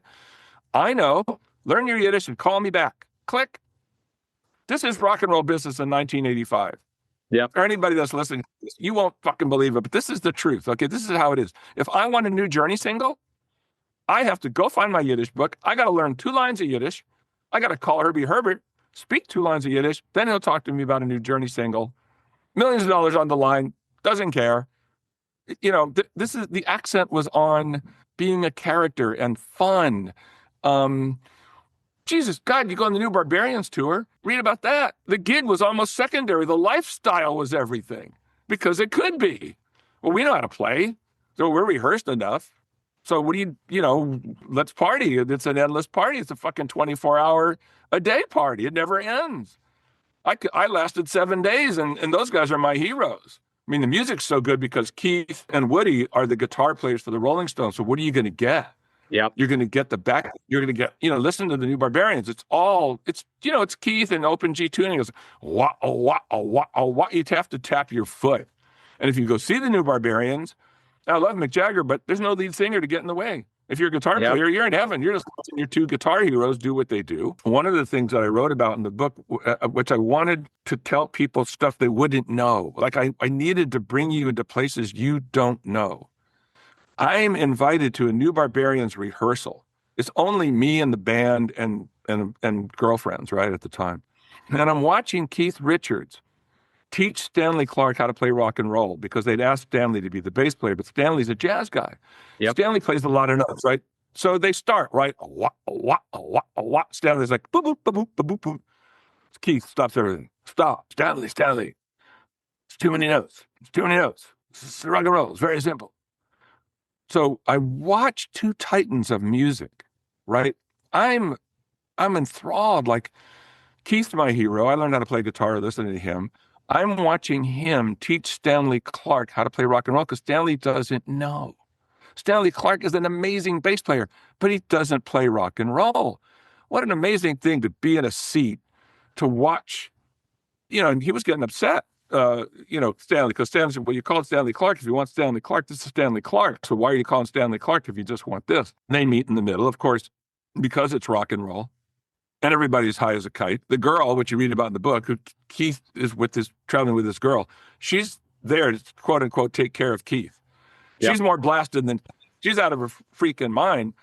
I know. Learn your Yiddish and call me back. Click. This is rock and roll business in 1985. Yeah. Or anybody that's listening, you won't fucking believe it, but this is the truth. Okay, this is how it is. If I want a new Journey single, I have to go find my Yiddish book. I got to learn 2 lines of Yiddish. I got to call Herbie Herbert, speak 2 lines of Yiddish. Then he'll talk to me about a new Journey single. Millions of dollars on the line, doesn't care. This is the accent was on being a character and fun. Jesus, God, you go on the New Barbarians tour, read about that. The gig was almost secondary. The lifestyle was everything because it could be. Well, we know how to play, so we're rehearsed enough. So what do let's party. It's an endless party. It's a fucking 24-hour-a-day party. It never ends. I lasted 7 days, and those guys are my heroes. I mean, the music's so good because Keith and Woody are the guitar players for the Rolling Stones. So what are you going to get? Yeah. You're going to get the back. You're going to get, listen to the New Barbarians. It's Keith and open G tuning. It goes, wah, oh, wah, oh, wah, oh, wah. You'd have to tap your foot. And if you go see the New Barbarians, I love Mick Jagger, but there's no lead singer to get in the way. If you're a guitar player, you're in heaven. You're just watching your 2 guitar heroes do what they do. One of the things that I wrote about in the book, which I wanted to tell people stuff they wouldn't know. Like I needed to bring you into places you don't know. I'm invited to a New Barbarians rehearsal. It's only me and the band and girlfriends, right, at the time. And I'm watching Keith Richards teach Stanley Clarke how to play rock and roll because they'd asked Stanley to be the bass player, but Stanley's a jazz guy. Yep. Stanley plays a lot of notes, right? So they start, right? A wah, a wah, a wah, a wah. Stanley's like, boop, boop, boop, boop, boop, boop. Keith stops everything. Stop. Stanley. It's too many notes. It's rock and roll. It's very simple. So I watched 2 titans of music, right? I'm enthralled. Like, Keith's my hero. I learned how to play guitar listening to him. I'm watching him teach Stanley Clarke how to play rock and roll because Stanley doesn't know. Stanley Clarke is an amazing bass player, but he doesn't play rock and roll. What an amazing thing to be in a seat to watch. And he was getting upset, Stanley, because Stanley said, well, you called Stanley Clarke. If you want Stanley Clarke, this is Stanley Clarke. So why are you calling Stanley Clarke if you just want this? And they meet in the middle, of course, because it's rock and roll. And everybody's high as a kite. The girl, which you read about in the book, who Keith is traveling with this girl, she's there to, quote unquote, take care of Keith. Yep. She's more blasted than, she's out of her freaking mind.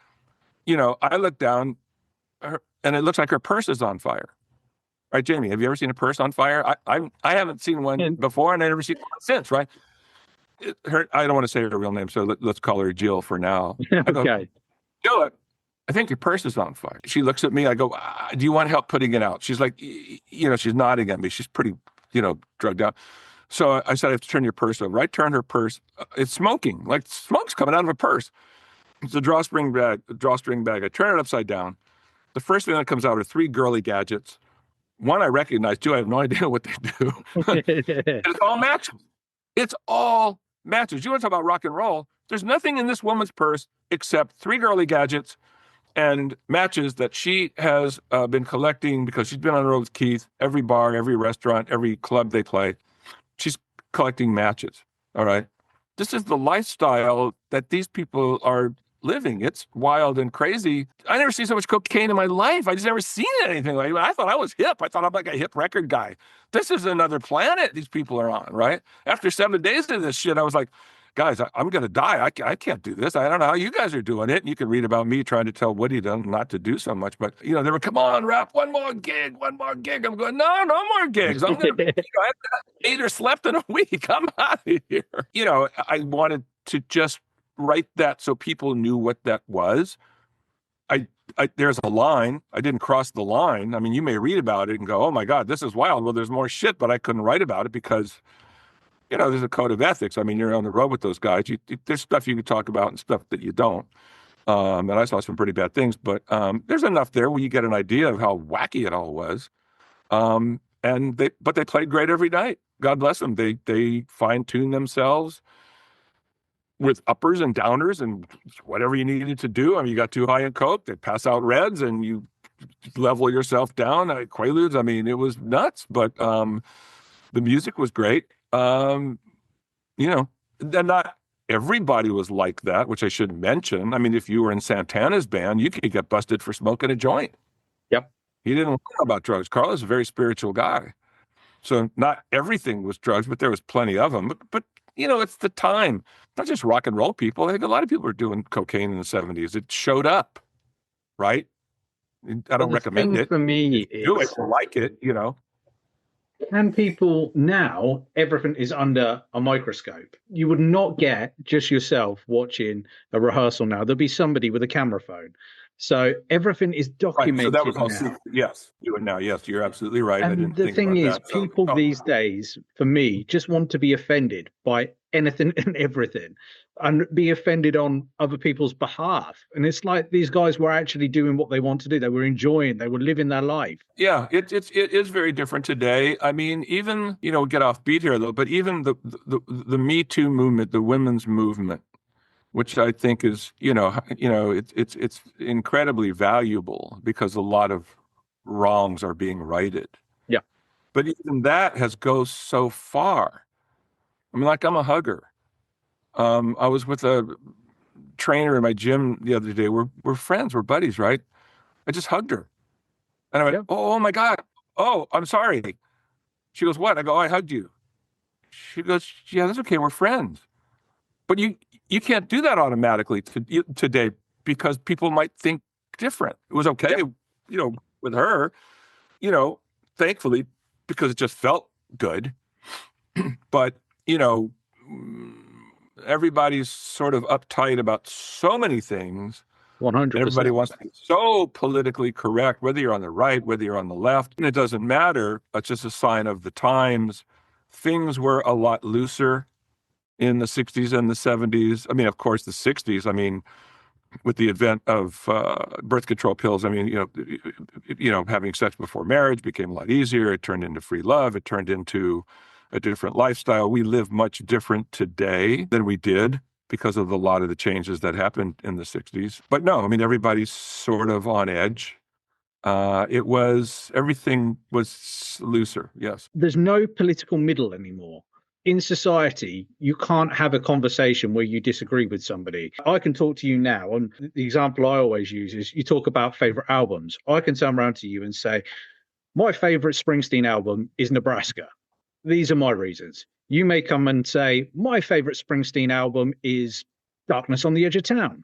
I look down and it looks like her purse is on fire. Right, Jamie, have you ever seen a purse on fire? I haven't seen one before and I never seen one since, right? I don't want to say her real name, so let's call her Jill for now. Okay. Jill, I think your purse is on fire. She looks at me. I go, do you want help putting it out? She's like, she's nodding at me. She's pretty, drugged out. So I said, I have to turn your purse over. I turned her purse. It's smoking. Like smoke's coming out of a purse. It's a drawstring bag. I turn it upside down. The first thing that comes out are 3 girly gadgets. One I recognize. 2, I have no idea what they do. It's all matches. It's all matches. You want to talk about rock and roll? There's nothing in this woman's purse except 3 girly gadgets and matches that she has been collecting because she's been on the road with Keith, every bar, every restaurant, every club they play. She's collecting matches, all right? This is the lifestyle that these people are living. It's wild and crazy. I never seen so much cocaine in my life. I just never seen anything like that. I thought I was hip. I thought I'm like a hip record guy. This is another planet these people are on, right? After 7 days of this shit, I was like, guys, I'm going to die. I can't do this. I don't know how you guys are doing it. And you can read about me trying to tell Woody not to do so much. But, they were, come on, Rap, one more gig. I'm going, no more gigs. I'm going to, I haven't ate or slept in a week. I'm out of here. I wanted to just write that so people knew what that was. There's a line. I didn't cross the line. I mean, you may read about it and go, oh, my God, this is wild. Well, there's more shit, but I couldn't write about it because there's a code of ethics. I mean, you're on the road with those guys. There's stuff you can talk about and stuff that you don't. And I saw some pretty bad things, but there's enough there where you get an idea of how wacky it all was. But they played great every night. God bless them. They fine-tuned themselves with uppers and downers and whatever you needed to do. I mean, you got too high in coke, they pass out reds, and you level yourself down. Quaaludes. I mean, it was nuts, but the music was great. Um, you know, and not everybody was like that, which I should mention. I mean, if you were in Santana's band, you could get busted for smoking a joint. Yep. He didn't know about drugs. Carlos is a very spiritual guy. So not everything was drugs, but there was plenty of them. But it's the time. Not just rock and roll people. I think a lot of people were doing cocaine in the 70s. It showed up, right? I don't recommend it. For me, do it, like it, Can people now, everything is under a microscope. You would not get just yourself watching a rehearsal now. There'll be somebody with a camera phone. So everything is documented. Right, so that was all now. Yes, you and now. Yes, you're absolutely right. And the thing is, people these days, for me, just want to be offended by anything and everything and be offended on other people's behalf. And it's like these guys were actually doing what they want to do. They were enjoying, they were living their life. Yeah, it is very different today. I mean, even, get off beat here though, but even the Me Too movement, the women's movement, which I think is, it's incredibly valuable because a lot of wrongs are being righted. Yeah. But even that goes so far. I mean, like, I'm a hugger. I was with a trainer in my gym the other day. We're friends, we're buddies, right? I just hugged her. And I went, oh my God. Oh, I'm sorry. She goes, what? I go, oh, I hugged you. She goes, yeah, that's okay. We're friends. But you can't do that automatically today because people might think different. It was okay, with her, thankfully, because it just felt good. But, everybody's sort of uptight about so many things. 100%. Everybody wants to be so politically correct, whether you're on the right, whether you're on the left. And it doesn't matter. It's just a sign of the times. Things were a lot looser in the 60s and the 70s. I mean, of course, the 60s, I mean, with the advent of birth control pills, I mean, having sex before marriage became a lot easier. It turned into free love. It turned into a different lifestyle. We live much different today than we did because of a lot of the changes that happened in the 60s. But no, I mean, everybody's sort of on edge. Everything was looser, yes. There's no political middle anymore. In society, you can't have a conversation where you disagree with somebody. I can talk to you now, and the example I always use is you talk about favorite albums. I can turn around to you and say, my favorite Springsteen album is Nebraska. These are my reasons. You may come and say, my favorite Springsteen album is Darkness on the Edge of Town.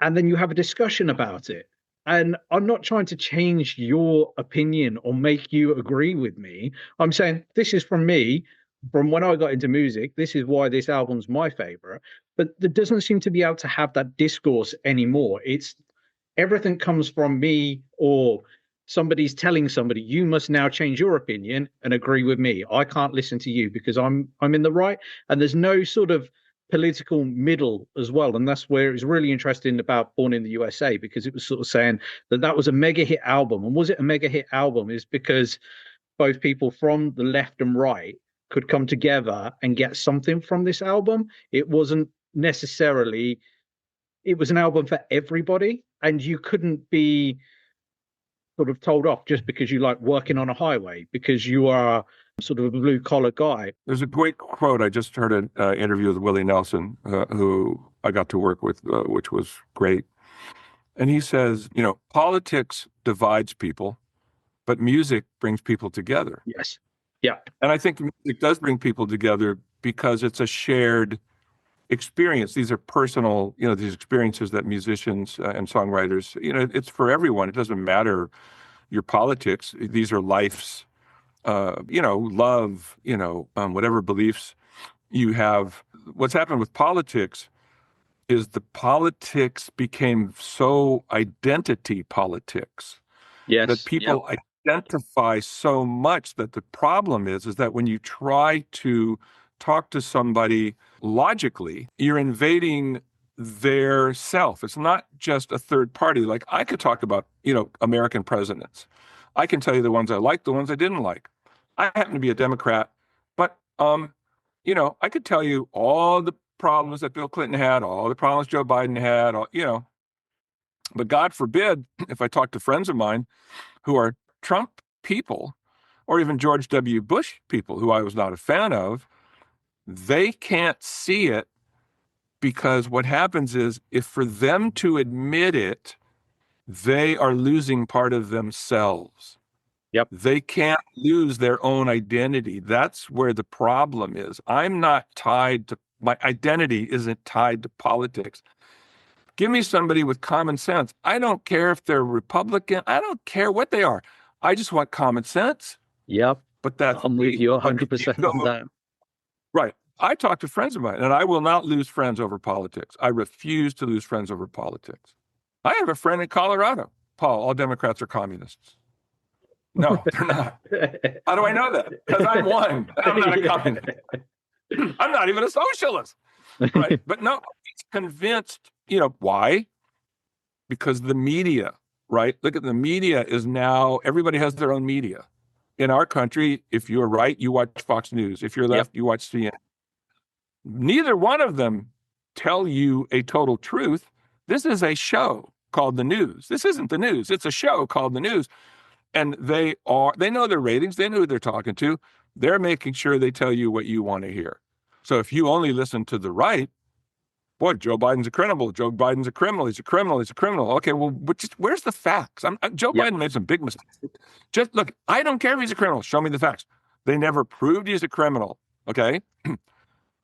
And then you have a discussion about it. And I'm not trying to change your opinion or make you agree with me. I'm saying, this is from me. From when I got into music, this is why this album's my favorite. But there doesn't seem to be able to have that discourse anymore. It's everything comes from me, or somebody's telling somebody, you must now change your opinion and agree with me. I can't listen to you because I'm in the right. And there's no sort of political middle as well. And that's where it's really interesting about Born in the USA, because it was sort of saying that was a mega hit album. And was it a mega hit album is because both people from the left and right could come together and get something from this album. It wasn't necessarily, it was an album for everybody, and you couldn't be sort of told off just because you like working on a highway, because you are sort of a blue collar guy. There's a great quote. I just heard an interview with Willie Nelson, who I got to work with, which was great. And he says, politics divides people, but music brings people together. Yes. Yeah. And I think music does bring people together because it's a shared experience. These are personal, these experiences that musicians and songwriters, it's for everyone. It doesn't matter your politics. These are life's, love, whatever beliefs you have. What's happened with politics is the politics became so identity politics. Yes. That people identify so much that the problem is that when you try to talk to somebody logically, you're invading their self. It's not just a third party. Like, I could talk about, American presidents. I can tell you the ones I liked, the ones I didn't like. I happen to be a Democrat, but, I could tell you all the problems that Bill Clinton had, all the problems Joe Biden had, but God forbid, if I talk to friends of mine who are Trump people, or even George W. Bush people, who I was not a fan of, They can't see it because what happens is if for them to admit it, they are losing part of themselves. Yep. They can't lose their own identity. That's where the problem is. I'm not tied to, my identity isn't tied to politics. Give me somebody with common sense. I don't care if they're Republican. I don't care what they are. I just want common sense. Yep. But that's I'm with me. you But 100% on that. right. I talk to friends of mine, and I will not lose friends over politics. I refuse to lose friends over politics. I have a friend in Colorado. Paul, all Democrats are communists. No, they're not. How do I know that? Because I'm one. I'm not a communist. I'm not even a socialist. Right. But no, he's convinced, why? Because the media, right? Look at the media is now, everybody has their own media. In our country, if you're right, you watch Fox News. If you're left, you watch CNN. Neither one of them tell you a total truth. This is a show called the news. This isn't the news. It's a show called the news. And they know their ratings. They know who they're talking to. They're making sure they tell you what you want to hear. So if you only listen to the right, boy, Joe Biden's a criminal. Joe Biden's a criminal. He's a criminal. He's a criminal. Okay, well, where's the facts? Joe Biden made some big mistakes. Just look, I don't care if he's a criminal. Show me the facts. They never proved he's a criminal. Okay.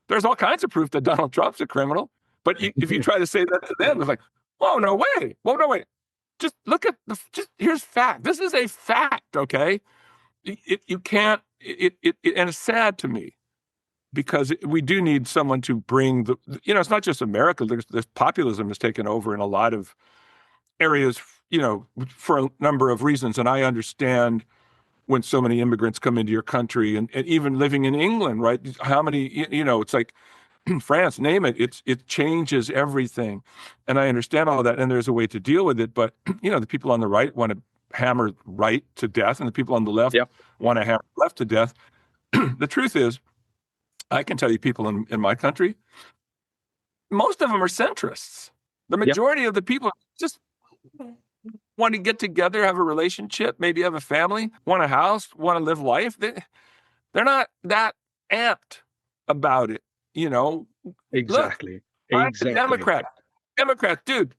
There's all kinds of proof that Donald Trump's a criminal. But if you try to say that to them, it's like, oh, no way. Well, no way. Just look at here's fact. This is a fact. Okay. You can't, and it's sad to me because we do need someone to bring it's not just America. There's populism has taken over in a lot of areas, for a number of reasons. And I understand when so many immigrants come into your country and even living in England, right? How many, it's like France, name it, it changes everything. And I understand all that. And there's a way to deal with it. But, the people on the right want to hammer right to death. And the people on the left want to hammer left to death. The truth is, I can tell you people in my country, most of them are centrists. The majority of the people just want to get together, have a relationship, maybe have a family, want a house, want to live life. They're not that amped about it, Exactly. Look, Exactly.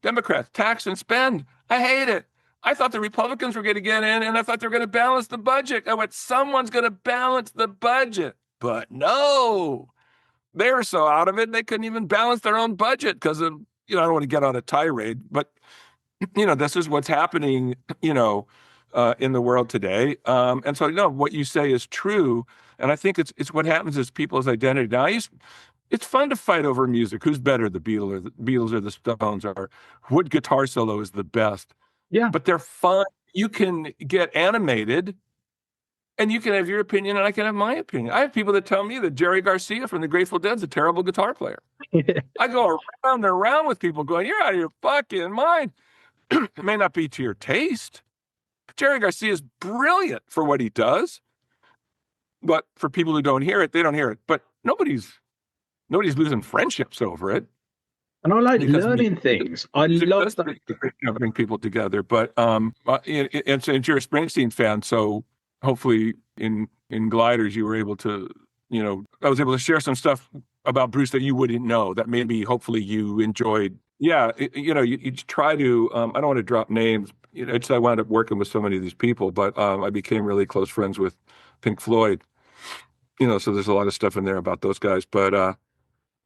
Democrats, tax and spend. I hate it. I thought the Republicans were going to get in, and I thought they were going to balance the budget. I went, someone's going to balance the budget. But no, they were so out of it, they couldn't even balance their own budget because of, I don't want to get on a tirade, but, this is what's happening, in the world today. And so, what you say is true. And I think it's what happens is people's identity. Now, it's fun to fight over music. Who's better, the Beatles or the Stones, or what guitar solo is the best? Yeah. But they're fun. You can get animated. And you can have your opinion, and I can have my opinion. I have people that tell me that Jerry Garcia from the Grateful Dead is a terrible guitar player. I go around and around with people going, you're out of your fucking mind. It may not be to your taste, but Jerry Garcia is brilliant for what he does. But for people who don't hear it, they don't hear it. But nobody's losing friendships over it. And I like learning things. I love that. Bring people together. But and you're a Springsteen fan, so hopefully in Gliders, you were able to, I was able to share some stuff about Bruce that you wouldn't know that maybe hopefully you enjoyed. Yeah. You try to, I don't want to drop names. I wound up working with so many of these people, but I became really close friends with Pink Floyd, so there's a lot of stuff in there about those guys. But I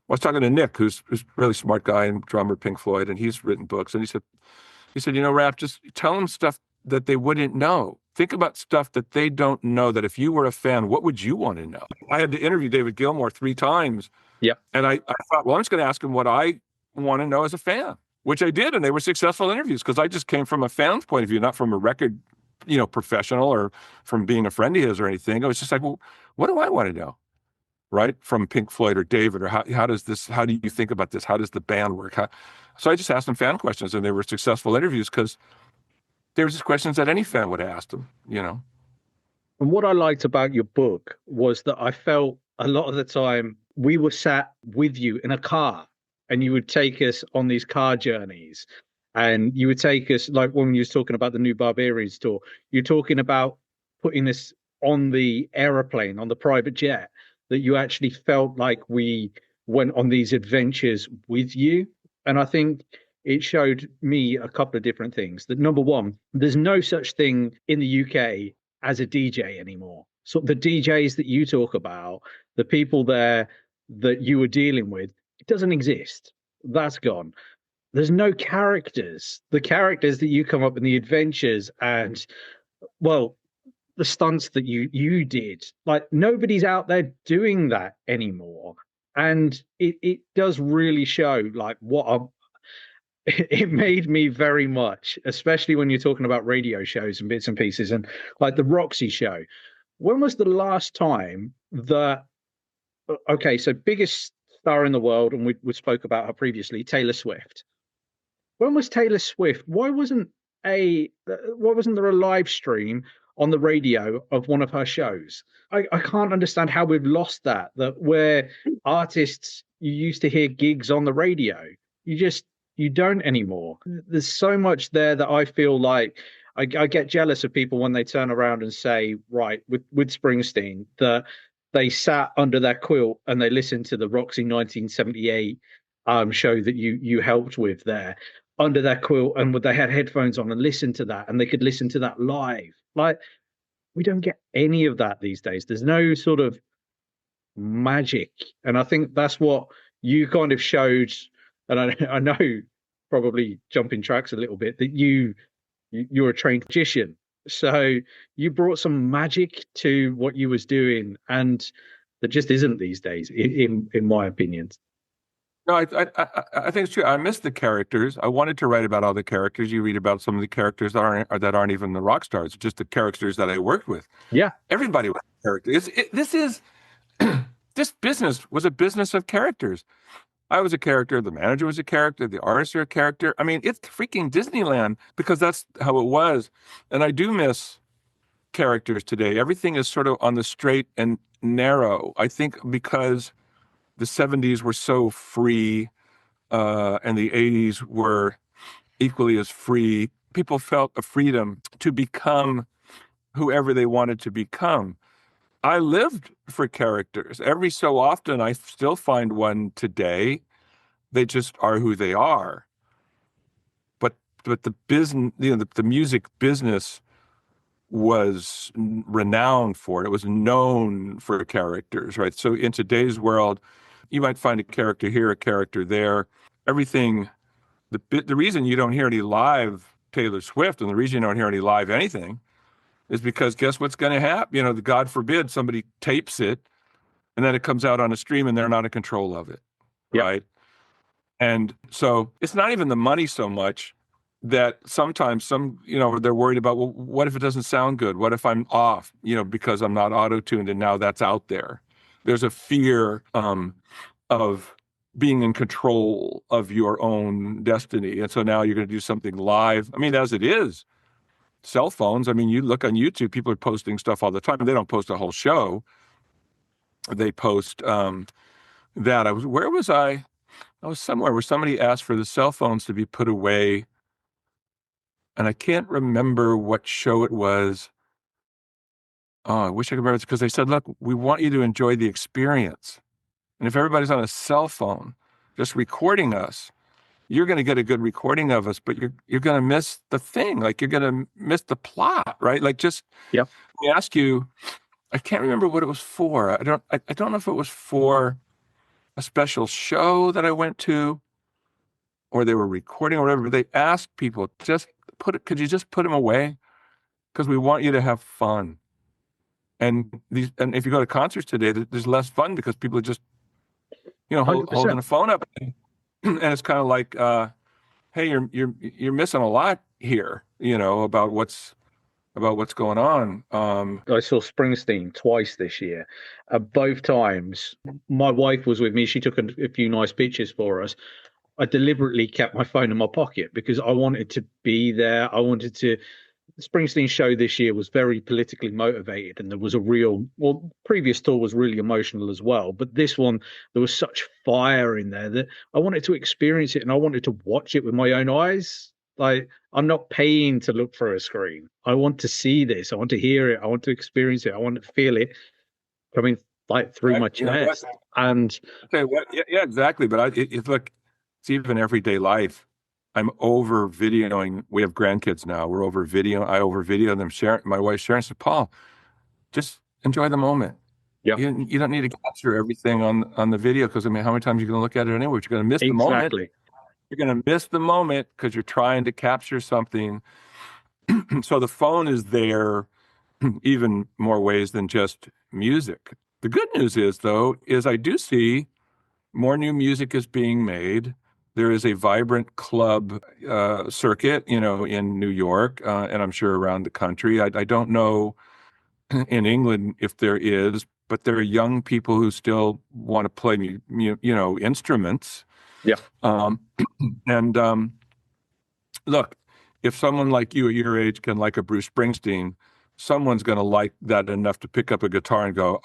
was talking to Nick, who's a really smart guy and drummer Pink Floyd, and he's written books. And he said, Rap, just tell them stuff that they wouldn't know. Think about stuff that they don't know, that if you were a fan, what would you want to know? I had to interview David Gilmour 3 times. Yeah. And I thought, well, I'm just going to ask him what I want to know as a fan, which I did. And they were successful interviews because I just came from a fan's point of view, not from a record, professional or from being a friend of his or anything. I was just like, well, what do I want to know? Right. From Pink Floyd or David, or how do you think about this? How does the band work? So I just asked them fan questions, and they were successful interviews because there was just questions that any fan would have asked them, And what I liked about your book was that I felt a lot of the time we were sat with you in a car, and you would take us on these car journeys, and you would take us, like when you was talking about the new Barbarians tour, you're talking about putting us on the aeroplane, on the private jet, that you actually felt like we went on these adventures with you. And I think it showed me a couple of different things. That number one, there's no such thing in the UK as a DJ anymore. So the DJs that you talk about, the people there that you were dealing with, it doesn't exist. That's gone. There's no characters. The characters that you come up in the adventures and, well, the stunts that you did, like nobody's out there doing that anymore. And it does really show like what a it made me very much, especially when you're talking about radio shows and bits and pieces and like the Roxy show. When was the last time that, okay, so biggest star in the world, and we spoke about her previously, Taylor Swift. When was Taylor Swift? Why wasn't there a live stream on the radio of one of her shows? I can't understand how we've lost that. That where artists, you used to hear gigs on the radio, you don't anymore. There's so much there that I feel like I get jealous of people when they turn around and say, right, with Springsteen, that they sat under their quilt and they listened to the Roxy 1978 show that you helped with there under their quilt, and they had headphones on and listened to that, and they could listen to that live. Like, we don't get any of that these days. There's no sort of magic, and I think that's what you kind of showed. And I know, probably jumping tracks a little bit, that you're a trained magician, so you brought some magic to what you was doing, and that just isn't these days, in my opinion. No, I think it's true. I miss the characters. I wanted to write about all the characters. You read about some of the characters that aren't even the rock stars, just the characters that I worked with. Yeah, everybody was a character. This business was a business of characters. I was a character. The manager was a character. The artists are a character. I mean, it's freaking Disneyland, because that's how it was. And I do miss characters today. Everything is sort of on the straight and narrow. I think because the 70s were so free, and the 80s were equally as free, people felt a freedom to become whoever they wanted to become. I lived for characters. Every so often, I still find one today. They just are who they are. But the business, the music business was renowned for it. It was known for characters, right? So in today's world, you might find a character here, a character there. Everything. The reason you don't hear any live Taylor Swift, and the reason you don't hear any live anything, is because guess what's going to happen? God forbid somebody tapes it, and then it comes out on a stream, and they're not in control of it, right? And so it's not even the money so much that sometimes they're worried about, well, what if it doesn't sound good? What if I'm off, because I'm not auto-tuned, and now that's out there. There's a fear of being in control of your own destiny. And so now you're going to do something live. I mean, as it is, cell phones, I mean, you look on YouTube, people are posting stuff all the time. They don't post a whole show. They post that. Where was I? I was somewhere where somebody asked for the cell phones to be put away. And I can't remember what show it was. Oh, I wish I could remember. It's because they said, look, we want you to enjoy the experience. And if everybody's on a cell phone just recording us, you're going to get a good recording of us, but you're going to miss the thing. Like, you're going to miss the plot, right? Like, just yep. They ask you, I can't remember what it was for. I don't know if it was for a special show that I went to, or they were recording or whatever. But they asked people, could you just put them away? Because we want you to have fun. And if you go to concerts today, there's less fun because people are just, holding a phone up, and it's kind of like, hey, you're missing a lot here, about what's going on. I saw Springsteen twice this year. Both times, my wife was with me. She took a few nice pictures for us. I deliberately kept my phone in my pocket because I wanted to be there. Springsteen's show this year was very politically motivated, and there was previous tour was really emotional as well. But this one, there was such fire in there that I wanted to experience it, and I wanted to watch it with my own eyes. Like, I'm not paying to look for a screen. I want to see this. I want to hear it. I want to experience it. I want to feel it coming like through my You know what? chest. And Okay, what? Yeah, yeah, exactly. But look, it's even everyday life. I'm over videoing. We have grandkids now. We're over video. I over video them. Sharon, my wife Sharon said, Paul, just enjoy the moment. yeah, You don't need to capture everything on the video because I mean, how many times are you going to look at it anyway? You're going to miss the moment. exactly. You're going to miss the moment because you're trying to capture something. So the phone is there even more ways than just music. The good news is, though, is I do see more new music is being made. There is a vibrant club circuit, in New York, and I'm sure around the country. I don't know in England if there is, but there are young people who still want to play, instruments. Yeah. Um, and look, if someone like you at your age can like a Bruce Springsteen, someone's going to like that enough to pick up a guitar and go,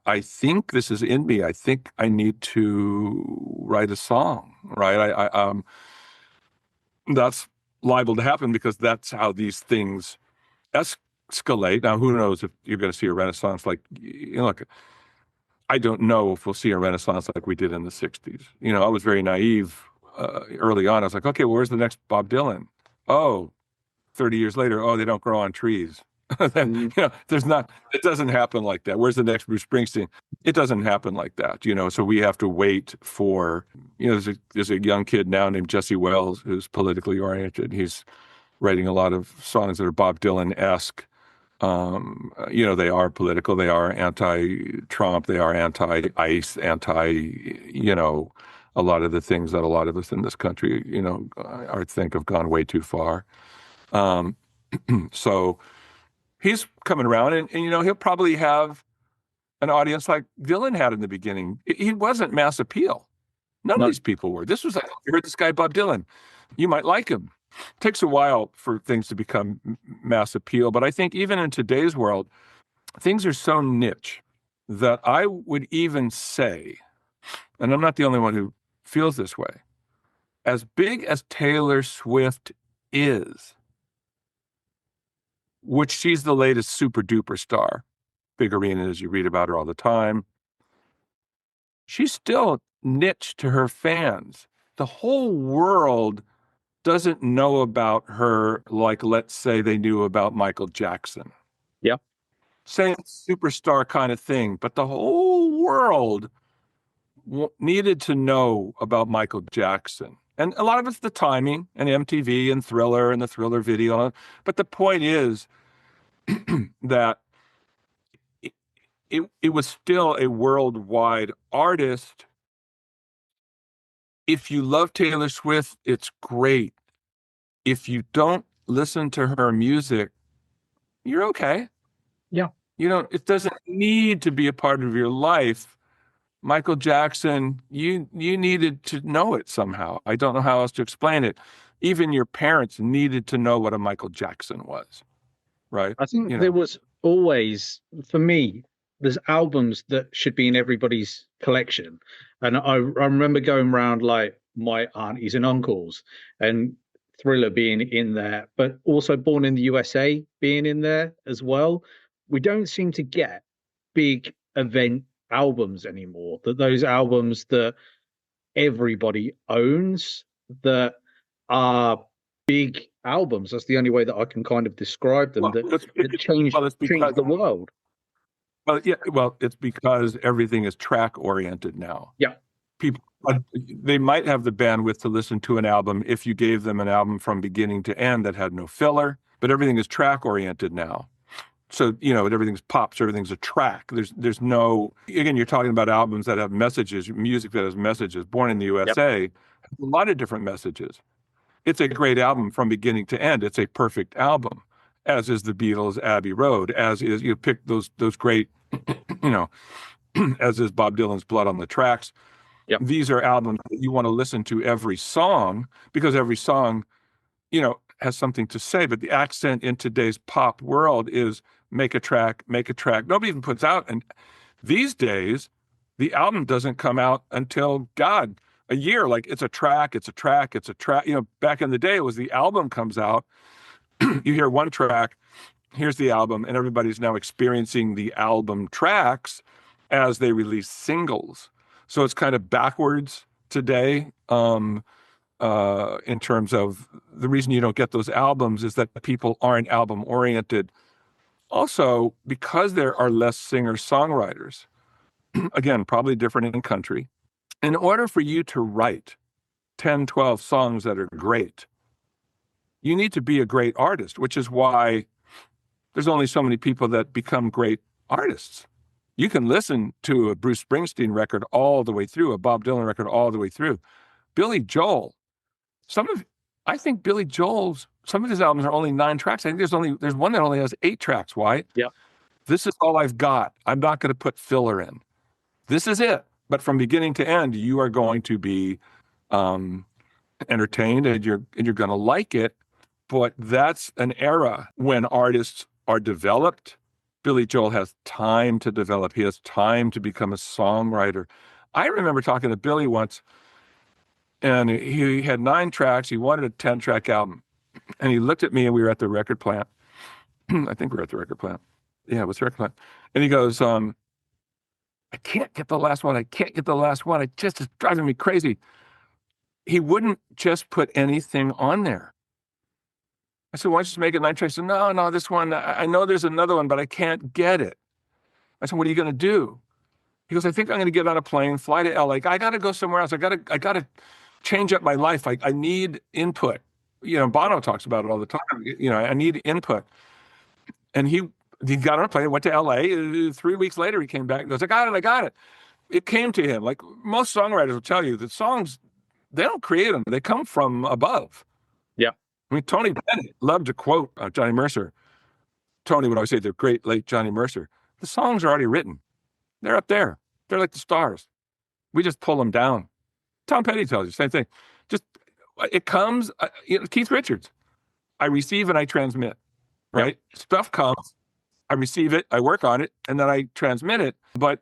I think this is in me. I think I need to write a song, right? That's liable to happen because that's how these things escalate. Now, who knows if you're going to see a renaissance like, look, I don't know if we'll see a renaissance like we did in the 60s. I was very naive early on. I was like, okay, well, where's the next Bob Dylan? Oh, 30 years later, oh, they don't grow on trees. There's not, it doesn't happen like that. Where's the next Bruce Springsteen? It doesn't happen like that, so we have to wait for, there's a young kid now named Jesse Wells who's politically oriented. He's writing a lot of songs that are Bob Dylan-esque. They are political, they are anti-Trump, they are anti-ICE, a lot of the things that a lot of us in this country, I think have gone way too far. So he's coming around and he'll probably have an audience like Dylan had in the beginning. He wasn't mass appeal. None of these people were. This was like, you heard this guy, Bob Dylan. You might like him. It takes a while for things to become mass appeal. But I think even in today's world, things are so niche that I would even say, and I'm not the only one who feels this way, as big as Taylor Swift is, which she's the latest super duper star, big arenas, you read about her all the time, she's still niche to her fans. The whole world doesn't know about her like, let's say, they knew about Michael Jackson. Yeah. Same superstar kind of thing, but the whole world needed to know about Michael Jackson. And a lot of it's the timing and MTV and Thriller and the Thriller video. But the point is that it was still a worldwide artist. If you love Taylor Swift, it's great. If you don't listen to her music, you're okay. Yeah. It doesn't need to be a part of your life. Michael Jackson, you needed to know it somehow. I don't know how else to explain it. Even your parents needed to know what a Michael Jackson was, right? I think there was always, for me, there's albums that should be in everybody's collection. And I remember going around like my aunties and uncles and Thriller being in there, but also Born in the USA being in there as well. We don't seem to get big event albums anymore, that those albums that everybody owns that are big albums. That's the only way that I can kind of describe them, that changed the world. Well, yeah, it's because everything is track oriented now. Yeah. People, they might have the bandwidth to listen to an album if you gave them an album from beginning to end that had no filler, but everything is track oriented now. So, everything's pops, everything's a track. There's no, again, you're talking about albums that have messages, music that has messages. Born in the USA, has a lot of different messages. It's a great album from beginning to end. It's a perfect album, as is the Beatles' Abbey Road, as is, you pick those great, as is Bob Dylan's Blood on the Tracks. Yep. These are albums that you want to listen to every song because every song, has something to say. But the accent in today's pop world is make a track. Nobody even puts out. And these days, the album doesn't come out until, a year. Like it's a track. Back in the day, it was the album comes out. You hear one track, here's the album, and everybody's now experiencing the album tracks. as they release singles. So it's kind of backwards today. In terms of the reason you don't get those albums is that people aren't album oriented. Also, because there are less singer-songwriters, again, probably different in country, in order for you to write 10, 12 songs that are great, you need to be a great artist, which is why there's only so many people that become great artists. You can listen to a Bruce Springsteen record all the way through, a Bob Dylan record all the way through. Billy Joel, I think Billy Joel's, some of his albums are only 9 tracks. I think there's one that only has 8 tracks. Why? Yeah. This is all I've got. I'm not going to put filler in. This is it. But from beginning to end, you are going to be entertained and you're going to like it. But that's an era when artists are developed. Billy Joel has time to develop. He has time to become a songwriter. I remember talking to Billy once, and he had 9 tracks. He wanted a 10-track album. And he looked at me, and we were at the record plant. I think we were at the record plant. Yeah, it was the record plant. And he goes, I can't get the last one. I can't get the last one. It just is driving me crazy. He wouldn't just put anything on there. I said, why don't you just make it 9 tracks? He said, no, this one, I know there's another one, but I can't get it. I said, what are you going to do? He goes, I think I'm going to get on a plane, fly to LA. I got to go somewhere else. I got to change up my life. I need input. Bono talks about it all the time. I need input. And he got on a plane, went to LA. 3 weeks later, he came back and goes, I got it. It came to him. Like most songwriters will tell you that songs, they don't create them. They come from above. Yeah. I mean, Tony Bennett loved to quote Johnny Mercer. Tony would always say, the great late Johnny Mercer. The songs are already written. They're up there. They're like the stars. We just pull them down. Tom Petty tells you, same thing. Just, it comes, Keith Richards. I receive and I transmit, right? Yep. Stuff comes, I receive it, I work on it, and then I transmit it. But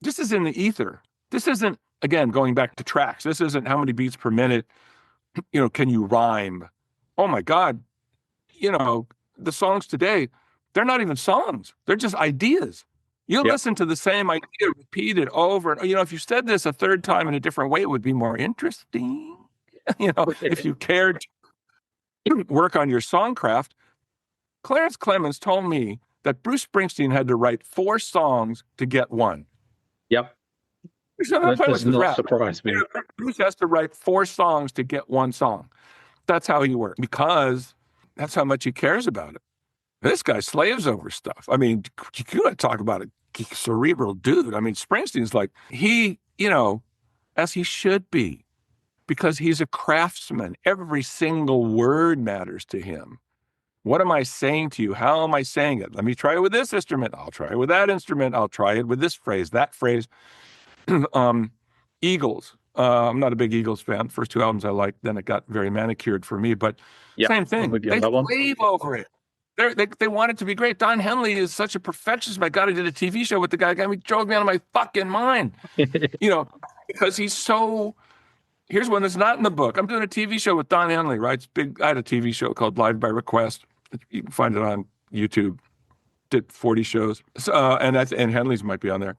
this is in the ether. This isn't, again, going back to tracks. This isn't how many beats per minute, can you rhyme? Oh my God. The songs today, they're not even songs. They're just ideas. You listen to the same idea repeated over and if you said this a third time in a different way, it would be more interesting. If you cared to work on your songcraft. Clarence Clemens told me that Bruce Springsteen had to write 4 songs to get one. Yep. That does not surprise me. Bruce has to write 4 songs to get one song. That's how he works, because that's how much he cares about it. This guy slaves over stuff. I mean, you could talk about a cerebral dude. I mean, Springsteen's like, he, as he should be, because he's a craftsman. Every single word matters to him. What am I saying to you? How am I saying it? Let me try it with this instrument. I'll try it with that instrument. I'll try it with this phrase, that phrase. Eagles. I'm not a big Eagles fan. First 2 albums I liked, then it got very manicured for me, but same thing. They slave over it. They want it to be great. Don Henley is such a perfectionist. My God, I did a TV show with the guy. He drove me out of my fucking mind. Because he's so. Here's one that's not in the book. I'm doing a TV show with Don Henley, right? It's big. I had a TV show called Live by Request. You can find it on YouTube. Did 40 shows. So, and Henley's might be on there.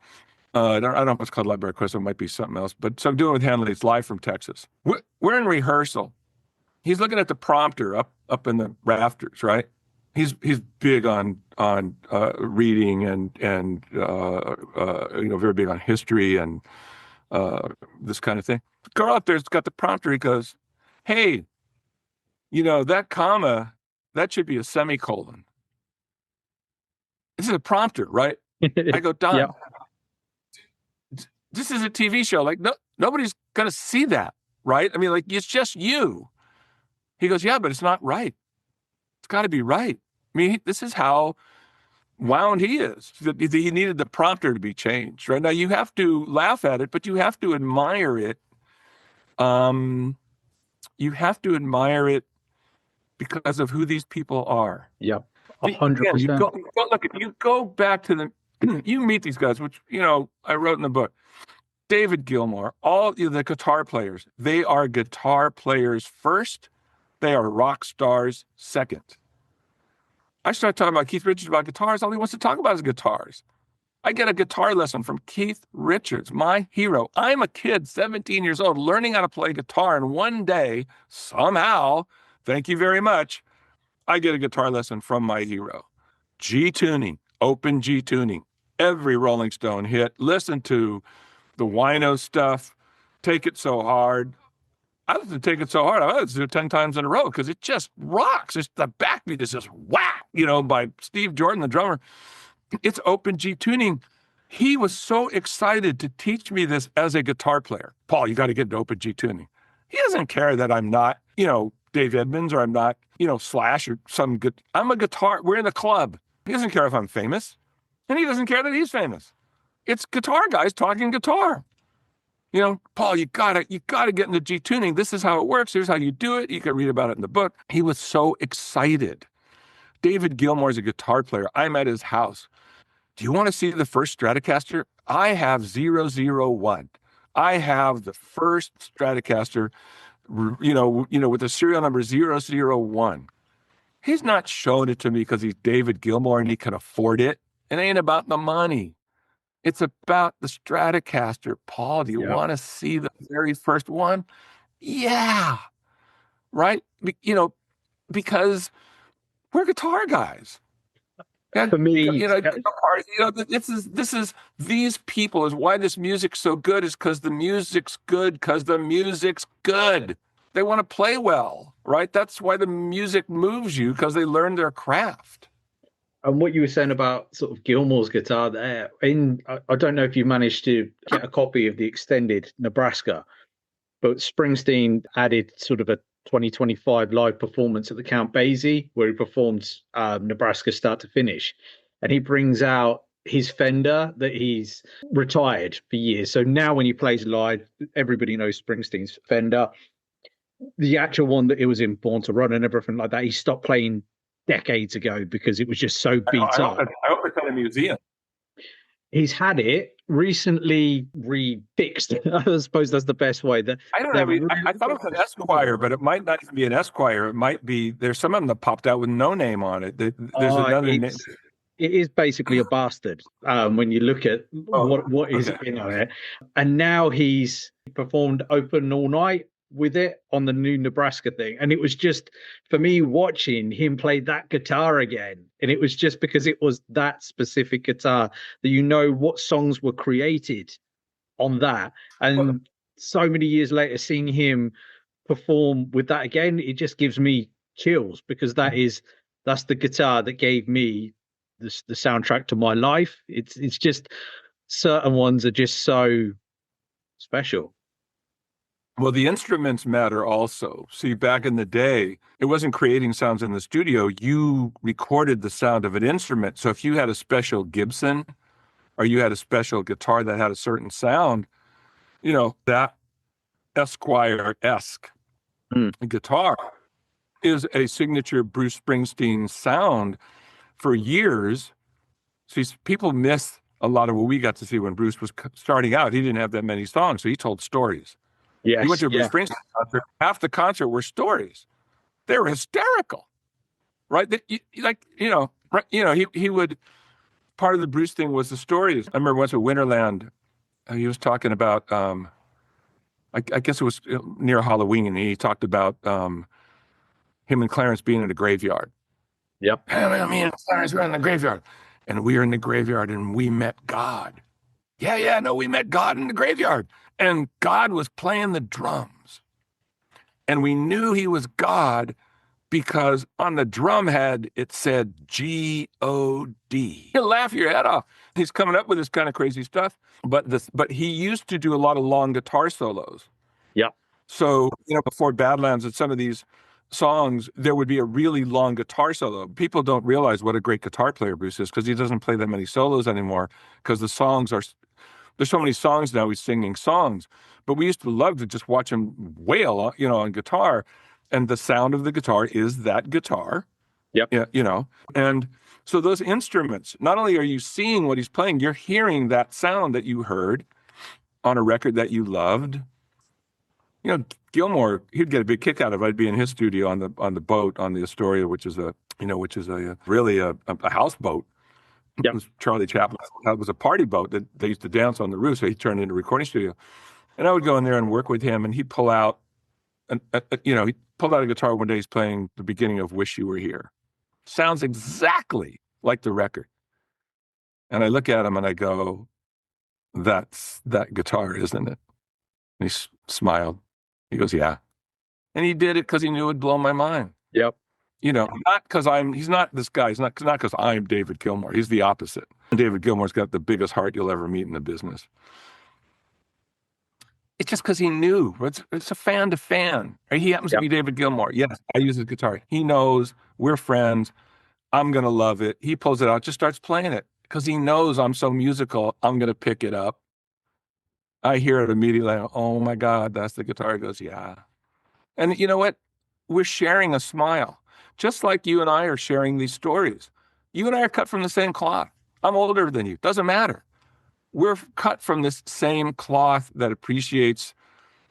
I don't know if it's called Live by Request. It might be something else. But so I'm doing it with Henley. It's live from Texas. We're in rehearsal. He's looking at the prompter up in the rafters, right? He's big on reading and very big on history and this kind of thing. The girl up there's got the prompter. He goes, hey, that comma, that should be a semicolon. This is a prompter, right? I go, Don, this is a TV show. Like, nobody's going to see that, right? I mean, like, it's just you. He goes, yeah, but it's not right. It's got to be right. I mean, this is how wound he is. He needed the prompter to be changed, right? Now, you have to laugh at it, but you have to admire it. You have to admire it because of who these people are. Yeah, 100%. You go back to you meet these guys, which, I wrote in the book. David Gilmour, all the guitar players, they are guitar players first. They are rock stars second. I start talking about Keith Richards about guitars. All he wants to talk about is guitars. I get a guitar lesson from Keith Richards, my hero. I'm a kid, 17 years old, learning how to play guitar. And one day, somehow, thank you very much, I get a guitar lesson from my hero. G tuning, open G tuning, every Rolling Stone hit. Listen to the wino stuff, Take It So Hard. I listen to Take It So Hard. I listen to it 10 times in a row because it just rocks. It's the backbeat is just whack, by Steve Jordan, the drummer. It's open G tuning. He was so excited to teach me this as a guitar player. Paul, you got to get into open G tuning. He doesn't care that I'm not, Dave Edmunds, or I'm not, Slash or some good. I'm a guitar. We're in a club. He doesn't care if I'm famous, and he doesn't care that he's famous. It's guitar guys talking guitar. Paul, you gotta get into G tuning. This is how it works. Here's how you do it. You can read about it in the book. He was so excited. David Gilmour's a guitar player. I'm at his house. Do you want to see the first Stratocaster? I have 001. I have the first Stratocaster, with the serial number 001. He's not showing it to me because he's David Gilmour and he can afford it. It ain't about the money. It's about the Stratocaster. Paul, do you want to see the very first one? Yeah. Right? Because we're guitar guys. And, For me, this is these people is why this music's so good is because the music's good, They want to play well, right? That's why the music moves you, because they learn their craft. And what you were saying about sort of Gilmour's guitar there, I don't know if you managed to get a copy of the extended Nebraska, but Springsteen added sort of a 2025 live performance at the Count Basie, where he performs Nebraska start to finish. And he brings out his Fender that he's retired for years. So now when he plays live, everybody knows Springsteen's Fender. The actual one that it was in Born to Run and everything like that, he stopped playing decades ago because it was just so beat up. I hope it's at a museum. He's had it recently refixed. I suppose that's the best way. I don't know. I thought it was an Esquire, but it might not even be an Esquire. It might be. There's some of them that popped out with no name on it. There's another name. It is basically a bastard when you look at what is in it. And now he's performed Open All Night with it on the new Nebraska thing. And it was just, for me, watching him play that guitar again. And it was just because it was that specific guitar that what songs were created on that. And so many years later, seeing him perform with that again, it just gives me chills, because that's the guitar that gave me the soundtrack to my life. It's just, certain ones are just so special. Well, the instruments matter also. See, back in the day, it wasn't creating sounds in the studio. You recorded the sound of an instrument. So if you had a special Gibson or you had a special guitar that had a certain sound, that Esquire-esque guitar is a signature Bruce Springsteen sound for years. See, people miss a lot of what we got to see when Bruce was starting out. He didn't have that many songs, so he told stories. Yes, he went to a Bruce Springsteen concert. Half the concert were stories. They were hysterical, right? He would. Part of the Bruce thing was the stories. I remember once at Winterland, he was talking about. I guess it was near Halloween, and he talked about him and Clarence being in a graveyard. Yep. Me and Clarence were in the graveyard, and we were in the graveyard, and we met God. We met God in the graveyard. And God was playing the drums. And we knew he was God because on the drum head, it said G-O-D. You'll laugh your head off. He's coming up with this kind of crazy stuff. But he used to do a lot of long guitar solos. Yep. So, before Badlands and some of these songs, there would be a really long guitar solo. People don't realize what a great guitar player Bruce is, because he doesn't play that many solos anymore, because the songs are... There's so many songs now, he's singing songs. But we used to love to just watch him wail, on guitar. And the sound of the guitar is that guitar. Yep. Yeah, And so those instruments, not only are you seeing what he's playing, you're hearing that sound that you heard on a record that you loved. Gilmour, he'd get a big kick out of it. I'd be in his studio on the boat, on the Astoria, which is really a houseboat. Yeah. It was Charlie Chaplin. It was a party boat that they used to dance on the roof, so he turned into a recording studio. And I would go in there and work with him, and he'd pull out, he pulled out a guitar one day. He's playing the beginning of "Wish You Were Here." Sounds exactly like the record. And I look at him and I go, "That's that guitar, isn't it?" And he smiled. He goes, "Yeah." And he did it because he knew it would blow my mind. Yep. Not because he's not this guy. He's not because I'm David Gilmour. He's the opposite. David Gilmour's got the biggest heart you'll ever meet in the business. It's just because he knew. It's a fan to fan. Right? He happens to be David Gilmour. Yes, I use his guitar. He knows we're friends. I'm going to love it. He pulls it out, just starts playing it because he knows I'm so musical. I'm going to pick it up. I hear it immediately. Oh my God, that's the guitar. He goes, yeah. And you know what? We're sharing a smile. Just like you and I are sharing these stories. You and I are cut from the same cloth. I'm older than you. Doesn't matter. We're cut from this same cloth that appreciates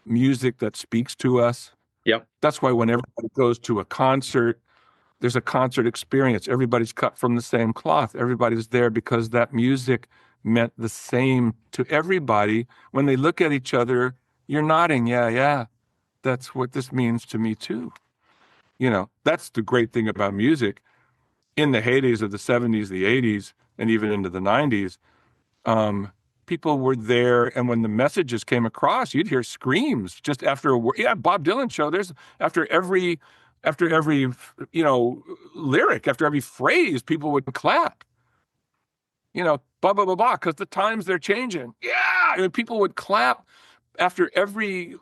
music that speaks to us. Yep. That's why when everybody goes to a concert, there's a concert experience. Everybody's cut from the same cloth. Everybody's there because that music meant the same to everybody. When they look at each other, you're nodding. Yeah, yeah. That's what this means to me too. That's the great thing about music. In the heydays of the 70s, the 80s, and even into the 90s, people were there, and when the messages came across, you'd hear screams just after a word. Yeah, Bob Dylan show. There's after every lyric, after every phrase, people would clap. Blah blah blah blah, because the times they're changing. Yeah, and people would clap after every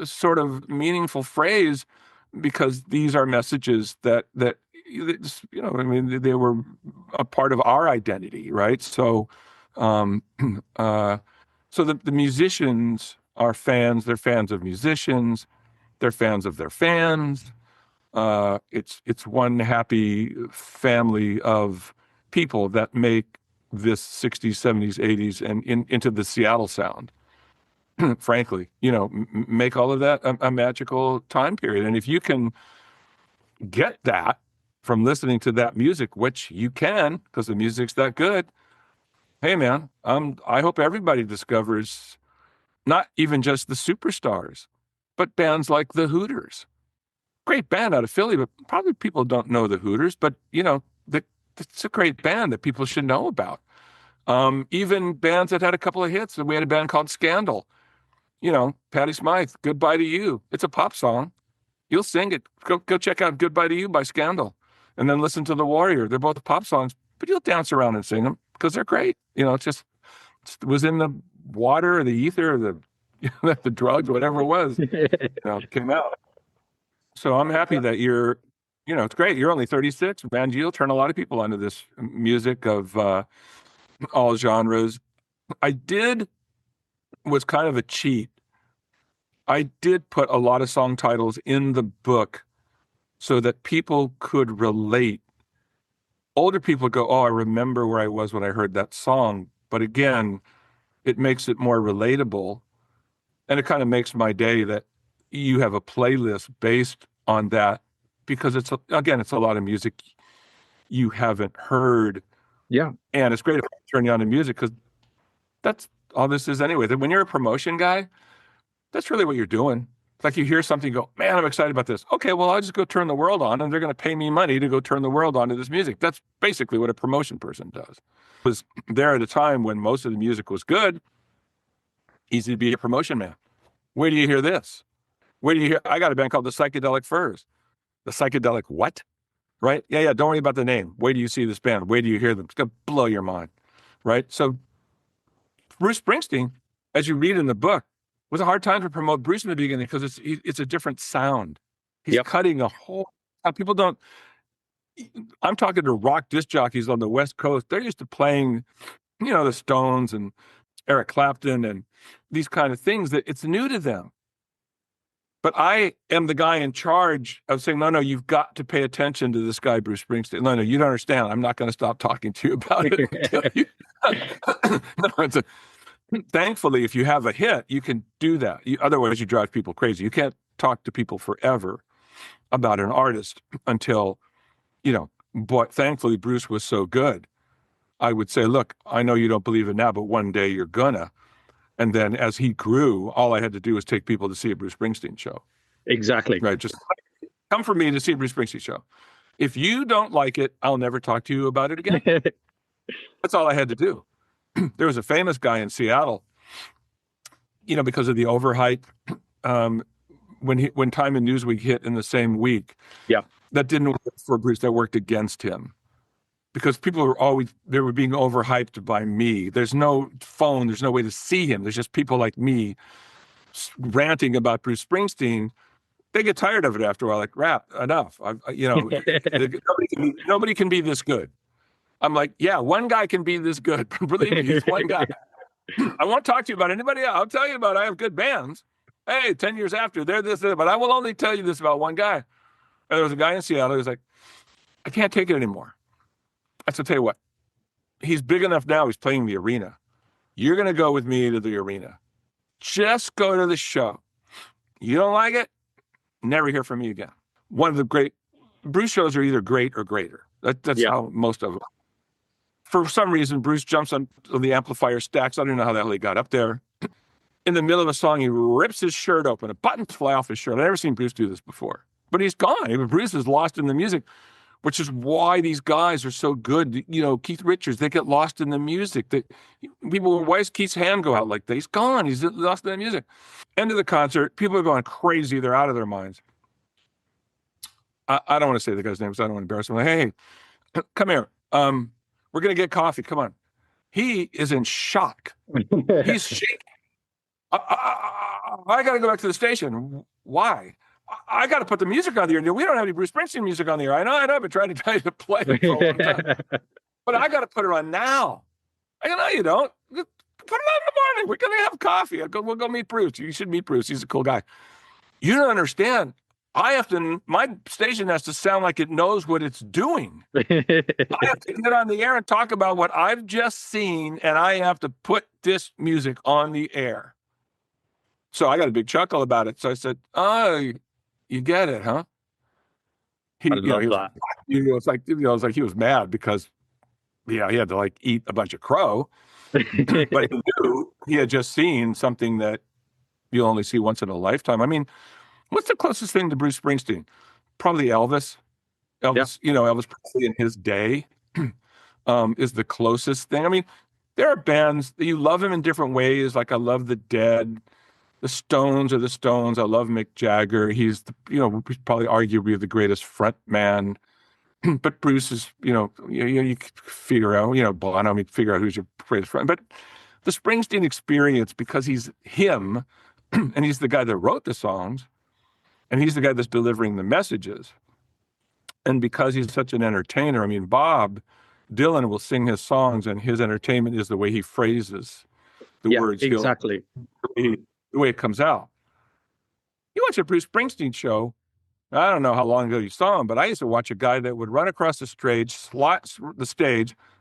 sort of meaningful phrase, because these are messages that they were a part of our identity, right? So so the musicians are fans. They're fans of musicians. They're fans of their fans. It's one happy family of people that make this 60s, 70s, 80s, and into the Seattle sound. Frankly, make all of that a magical time period. And if you can get that from listening to that music, which you can, because the music's that good, hey man, I hope everybody discovers not even just the superstars, but bands like the Hooters. Great band out of Philly, but probably people don't know the Hooters, but it's a great band that people should know about. Even bands that had a couple of hits. We had a band called Scandal. Patti Smythe, Goodbye to You. It's a pop song. You'll sing it. Go check out Goodbye to You by Scandal. And then listen to The Warrior. They're both pop songs, but you'll dance around and sing them because they're great. It was in the water or the ether or the drugs, whatever it was, it came out. So I'm happy that it's great. You're only 36, man. You'll turn a lot of people onto this music of all genres. Was kind of a cheat. I did put a lot of song titles in the book so that people could relate. Older people go, oh, I remember where I was when I heard that song. But again, it makes it more relatable. And it kind of makes my day that you have a playlist based on that, because it's a lot of music you haven't heard. Yeah. And it's great if I turn you on to music, because that's all this is anyway. When you're a promotion guy, that's really what you're doing. It's like you hear something, you go, man, I'm excited about this. Okay, well, I'll just go turn the world on, and they're going to pay me money to go turn the world on to this music. That's basically what a promotion person does. I was there at a time when most of the music was good. Easy to be a promotion man. Where do you hear this? Where do you hear? I got a band called the Psychedelic Furs. The Psychedelic what? Right? Yeah. Don't worry about the name. Where do you see this band? Where do you hear them? It's going to blow your mind. Right? So Bruce Springsteen, as you read in the book, was a hard time to promote Bruce in the beginning because it's a different sound. He's cutting a whole. People don't. I'm talking to rock disc jockeys on the West Coast. They're used to playing, the Stones and Eric Clapton and these kind of things, that it's new to them. But I am the guy in charge of saying, no, you've got to pay attention to this guy, Bruce Springsteen. No, you don't understand. I'm not going to stop talking to you about it. Thankfully, if you have a hit, you can do that. Otherwise, you drive people crazy. You can't talk to people forever about an artist until, but thankfully, Bruce was so good. I would say, look, I know you don't believe it now, but one day you're gonna. And then as he grew, all I had to do was take people to see a Bruce Springsteen show. Exactly. Right? Just come for me to see a Bruce Springsteen show. If you don't like it, I'll never talk to you about it again. That's all I had to do. There was a famous guy in Seattle, because of the overhype, when Time and Newsweek hit in the same week. Yeah. That didn't work for Bruce. That worked against him. Because people they were being overhyped by me. There's no phone. There's no way to see him. There's just people like me ranting about Bruce Springsteen. They get tired of it after a while. Like, rap, enough. Nobody can be this good. I'm like, yeah, one guy can be this good. Believe me, he's one guy. I won't talk to you about anybody else. I'll tell you about I have good bands. Hey, 10 years after, they're this, but I will only tell you this about one guy. And there was a guy in Seattle who was like, I can't take it anymore. I said, tell you what, he's big enough now, he's playing the arena. You're going to go with me to the arena. Just go to the show. You don't like it? Never hear from me again. One of the great Bruce shows are either great or greater. That's how most of them. For some reason, Bruce jumps on the amplifier stacks. I don't know how the hell he got up there. In the middle of a song, he rips his shirt open. A button fly off his shirt. I've never seen Bruce do this before. But he's gone. Bruce is lost in the music, which is why these guys are so good. Keith Richards, they get lost in the music. Why does Keith's hand go out like that? He's gone. He's lost in the music. End of the concert. People are going crazy. They're out of their minds. I don't want to say the guy's name because I don't want to embarrass him. Like, hey, come here. We're going to get coffee. Come on. He is in shock. He's shaking. I got to go back to the station. Why? I got to put the music on the air. We don't have any Bruce Springsteen music on the air. I know. I've been trying to tell you to play it for a long time. But I got to put it on now. I go, no, you don't. Put it on in the morning. We're going to have coffee. We'll go meet Bruce. You should meet Bruce. He's a cool guy. You don't understand. My station has to sound like it knows what it's doing. I have to get on the air and talk about what I've just seen, and I have to put this music on the air. So I got a big chuckle about it. So I said, oh, you get it, huh? I love that. It's like he was mad because, he had to eat a bunch of crow. But he knew he had just seen something that you'll only see once in a lifetime. I mean, what's the closest thing to Bruce Springsteen? Probably Elvis. Elvis Presley in his day is the closest thing. I mean, there are bands that you love him in different ways. Like I love the Dead. The Stones are the Stones. I love Mick Jagger. He's probably arguably the greatest front man. But Bruce is, you figure out, Bono, figure out who's your greatest friend. But the Springsteen experience, because he's him, and he's the guy that wrote the songs, and he's the guy that's delivering the messages. And because he's such an entertainer, Bob Dylan will sing his songs, and his entertainment is the way he phrases the words. Exactly. The way it comes out. You watch a Bruce Springsteen show, I don't know how long ago you saw him, but I used to watch a guy that would run across the stage,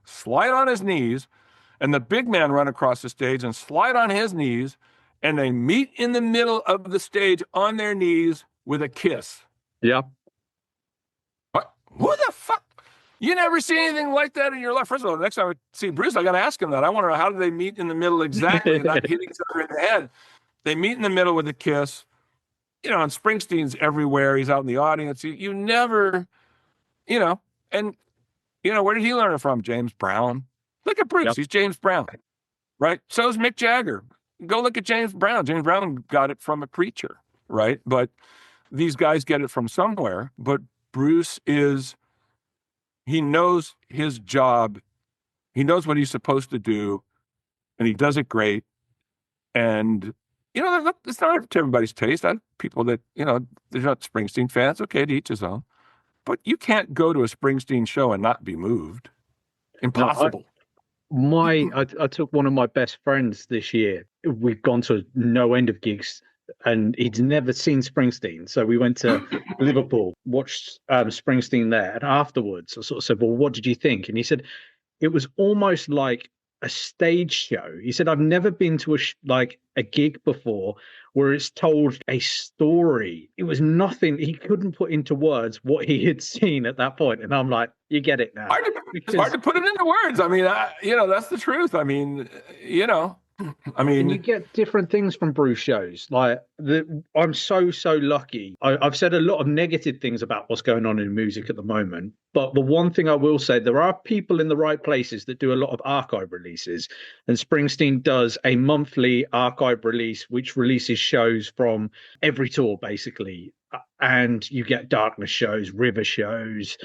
slide on his knees, and the big man run across the stage and slide on his knees, and they meet in the middle of the stage on their knees with a kiss. Yeah. What? Who the fuck? You never see anything like that in your life. First of all, the next time I see Bruce, I got to ask him that. I want to know, how do they meet in the middle exactly and not hit each other in the head? They meet in the middle with a kiss. And Springsteen's everywhere. He's out in the audience. You never, and, where did he learn it from? James Brown. Look at Bruce. Yep. He's James Brown, right? So is Mick Jagger. Go look at James Brown. James Brown got it from a preacher, right? But these guys get it from somewhere. But Bruce he knows his job. He knows what he's supposed to do, and he does it great. And it's not to everybody's taste. I have people that, they're not Springsteen fans. Okay, to each his own. But you can't go to a Springsteen show and not be moved. Impossible. I took one of my best friends this year. We've gone to no end of gigs, and he'd never seen Springsteen. So we went to Liverpool, watched Springsteen there. And afterwards, I sort of said, well, what did you think? And he said, it was almost like a stage show. He said, I've never been to like a gig before where it's told a story. It was nothing. He couldn't put into words what he had seen at that point. And I'm like, you get it now. It's hard to put it into words. I mean, that's the truth. I mean, and you get different things from Bruce shows. I'm so lucky. I've said a lot of negative things about what's going on in music at the moment, but the one thing I will say, there are people in the right places that do a lot of archive releases, and Springsteen does a monthly archive release which releases shows from every tour basically, and you get Darkness shows, River shows,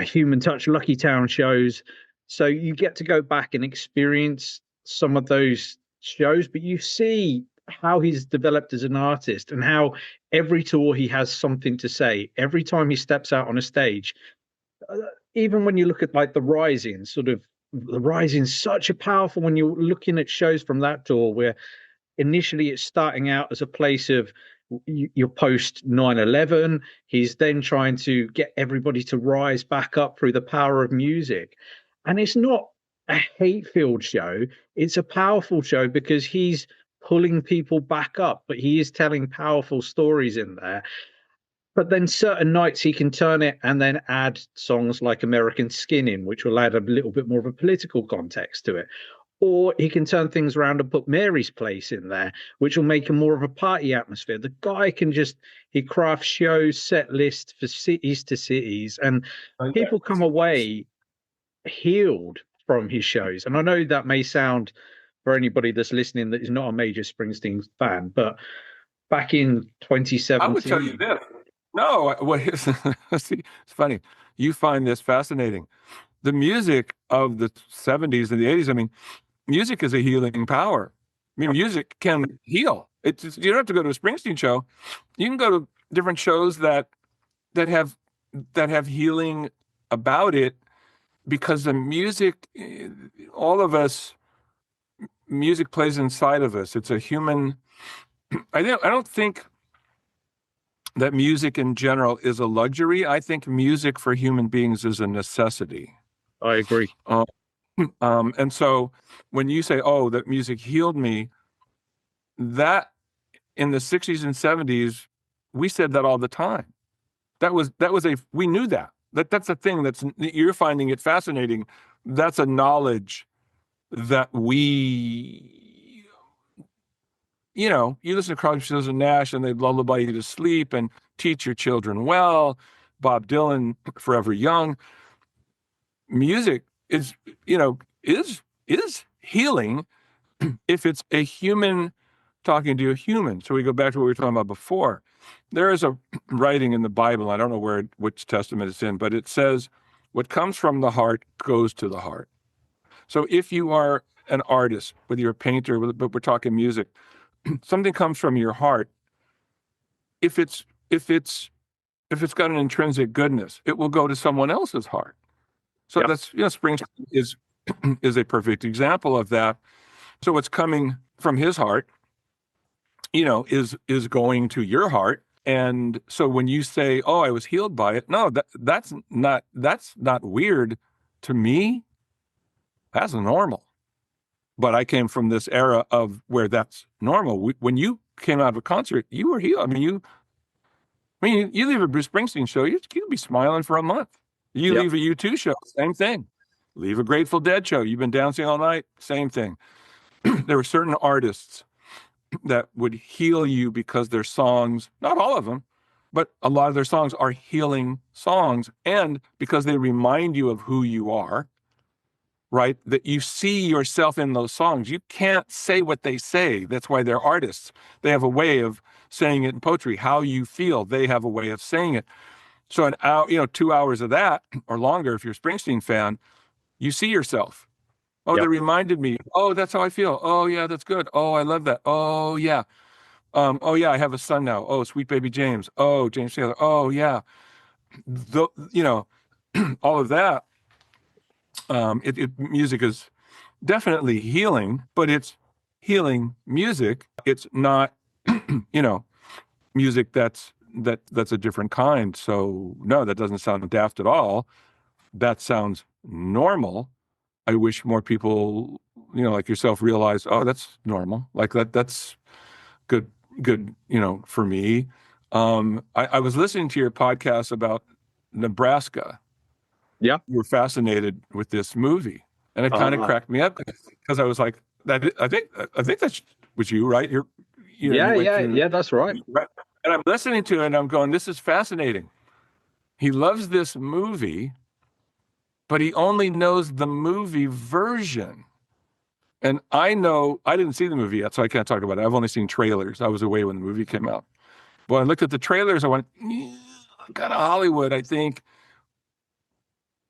Human Touch, Lucky Town shows. So you get to go back and experience some of those shows, but you see how he's developed as an artist and how every tour he has something to say. Every time he steps out on a stage, even when you look at like the Rising, the Rising, such a powerful, when you're looking at shows from that tour where initially it's starting out as a place of your post 9/11. He's then trying to get everybody to rise back up through the power of music. And it's not a hate-filled show. It's a powerful show because he's pulling people back up, but he is telling powerful stories in there. But then certain nights he can turn it and then add songs like American Skin in, which will add a little bit more of a political context to it. Or he can turn things around and put Mary's Place in there, which will make a more of a party atmosphere. The guy he crafts shows, set lists for cities to cities, and people come away healed from his shows. And I know that may sound, for anybody that's listening that is not a major Springsteen fan, but back in 2017... I would tell you this. No, see, it's funny. You find this fascinating. The music of the 70s and the 80s, I mean, music is a healing power. I mean, music can heal. You don't have to go to a Springsteen show. You can go to different shows that have healing about it, because the music, all of us, music plays inside of us. It's a human. I don't think that music in general is a luxury. I think music for human beings is a necessity. I agree. And so when you say, "Oh, that music healed me," that in the 60s and 70s, we said that all the time. We knew that. That's a thing you're finding it fascinating. That's a knowledge that we, you listen to Crosby, Stills and Nash, and they lullaby you to sleep and teach your children well. Bob Dylan, Forever Young. Music is healing if it's a human talking to a human. So we go back to what we were talking about before. There is a writing in the Bible, I don't know which testament it's in, but it says, what comes from the heart goes to the heart. So if you are an artist, whether you're a painter, but we're talking music, something comes from your heart. If it's got an intrinsic goodness, it will go to someone else's heart. So yep. That's, Springsteen is a perfect example of that. So what's coming from his heart, is going to your heart. And so when you say, "Oh, I was healed by it," no, that's not weird to me. That's normal. But I came from this era of where that's normal. When you came out of a concert, you were healed. You leave a Bruce Springsteen show, you'd be smiling for a month. You leave a U2 show, same thing. Leave a Grateful Dead show, you've been dancing all night, same thing. There were certain artists that would heal you because their songs, not all of them, but a lot of their songs are healing songs, and because they remind you of who you are, right? That you see yourself in those songs. You can't say what they say. That's why they're artists. They have a way of saying it in poetry. How you feel, they have a way of saying it. So an hour, 2 hours of that or longer, if you're a Springsteen fan, you see yourself. Oh, They reminded me. Oh, that's how I feel. Oh, yeah, that's good. Oh, I love that. Oh, yeah. Oh, yeah, I have a son now. Oh, sweet baby James. Oh, James Taylor. Oh, yeah. All of that. Music is definitely healing, but it's healing music. It's not, music that's a different kind. So no, that doesn't sound daft at all. That sounds normal. I wish more people, like yourself, realize, oh, that's normal. Like that's good, for me. I was listening to your podcast about Nebraska. Yeah. You were fascinated with this movie, and it kind of Uh, cracked me up because I was like, I think that was you, right? You yeah, went yeah, through, yeah, that's right. and I'm listening to it, and I'm going, this is fascinating. He loves this movie, but he only knows the movie version. And I didn't see the movie yet, so I can't talk about it. I've only seen trailers. I was away when the movie came out. But I looked at the trailers, I went, kind of Hollywood, I think.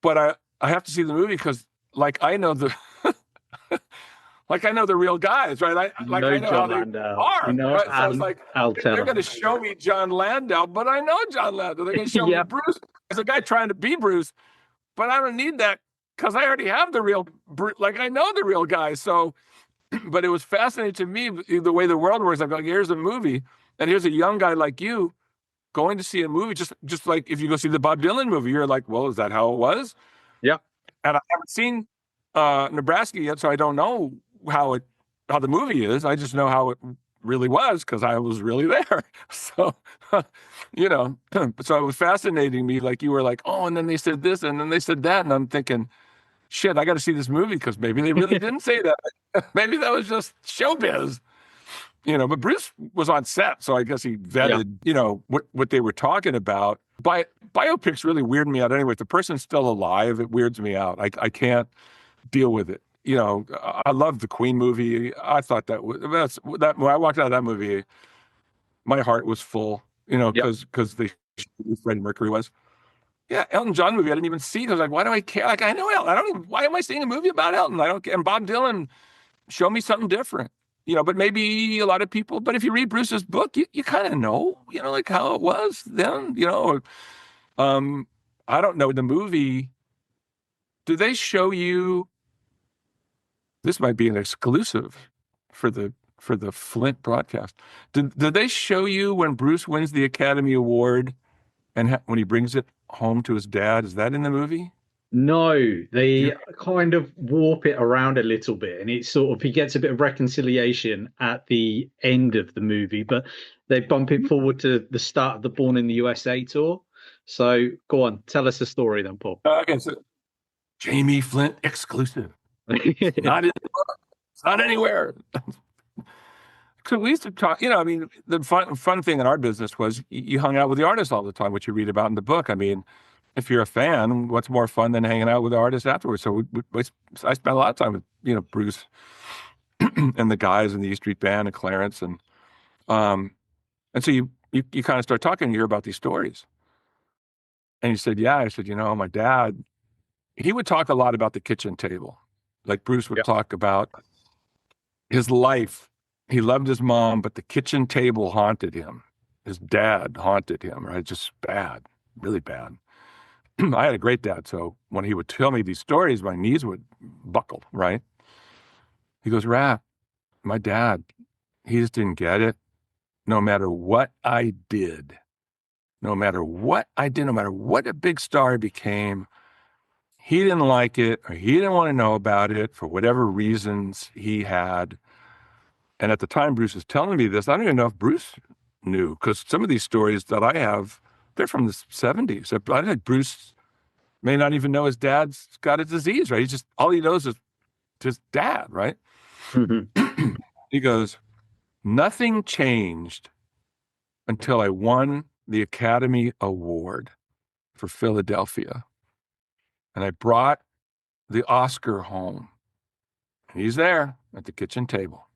But I have to see the movie because, like, I know the like I know the real guys, right? You I know know how John they Landau. You are, know right? So it's like Al they're Teller. going to show me John Landau, but I know John Landau. They're going to show me Yeah. Bruce as a guy trying to be Bruce, but I don't need that because I already have the real Bruce. Like I know the real guy. So, but it was fascinating to me the way the world works. I'm like, here's a movie, and here's a young guy like you going to see a movie, just like if you go see the Bob Dylan movie, you're like, well, is that how it was? Yeah. And I haven't seen Nebraska yet, so I don't know how the movie is. I just know how it really was because I was really there. So, so it was fascinating me. Like you were like, oh, and then they said this, and then they said that, and I'm thinking, shit, I got to see this movie because maybe they really didn't say that. Maybe that was just showbiz. But Bruce was on set, so I guess he vetted, what they were talking about. Biopics really weird me out anyway. If the person's still alive, it weirds me out. I can't deal with it. I love the Queen movie. I thought that when I walked out of that movie, my heart was full, Yeah. because the Freddie Mercury was. Yeah, Elton John movie I didn't even see because like, why do I care? Like I know Elton. I don't even, why am I seeing a movie about Elton? I don't care. And Bob Dylan, show me something different. But maybe a lot of people, but if you read Bruce's book, you kind of know, like how it was then, um, I don't know the movie. Do they show you, this might be an exclusive for the Flint broadcast. Did they show you when Bruce wins the Academy Award and when he brings it home to his dad? Is that in the movie? No, Do you, they kind of warp it around a little bit, and it's sort of he gets a bit of reconciliation at the end of the movie, but they bump it forward to the start of the Born in the USA tour. So go on, tell us the story then, Paul. okay, so Jamie Flint exclusive. Not in the book. It's not anywhere. So we used to talk, I mean, the fun thing in our business was you hung out with the artists all the time, which you read about in the book. I mean, if you're a fan, what's more fun than hanging out with the artists afterwards? So I spent a lot of time with, Bruce and the guys in the E Street Band and Clarence. Um, and so you kind of start talking and you hear about these stories. And he said, yeah, I said, my dad, he would talk a lot about the kitchen table. Like Bruce would Yeah. talk about his life. He loved his mom, but the kitchen table haunted him. His dad haunted him, right? Just bad, really bad. I had a great dad, so when he would tell me these stories, my knees would buckle, right? He goes, Raph, my dad, he just didn't get it. No matter what I did, no matter what I did, no matter what a big star I became, he didn't like it or he didn't want to know about it for whatever reasons he had. And at the time Bruce was telling me this, I don't even know if Bruce knew because some of these stories that I have, they're from the 70s. I think Bruce may not even know his dad's got a disease, right? All he knows is his dad, right? Mm-hmm. He goes, nothing changed until I won the Academy Award for Philadelphia. And I brought the Oscar home. And he's there at the kitchen table.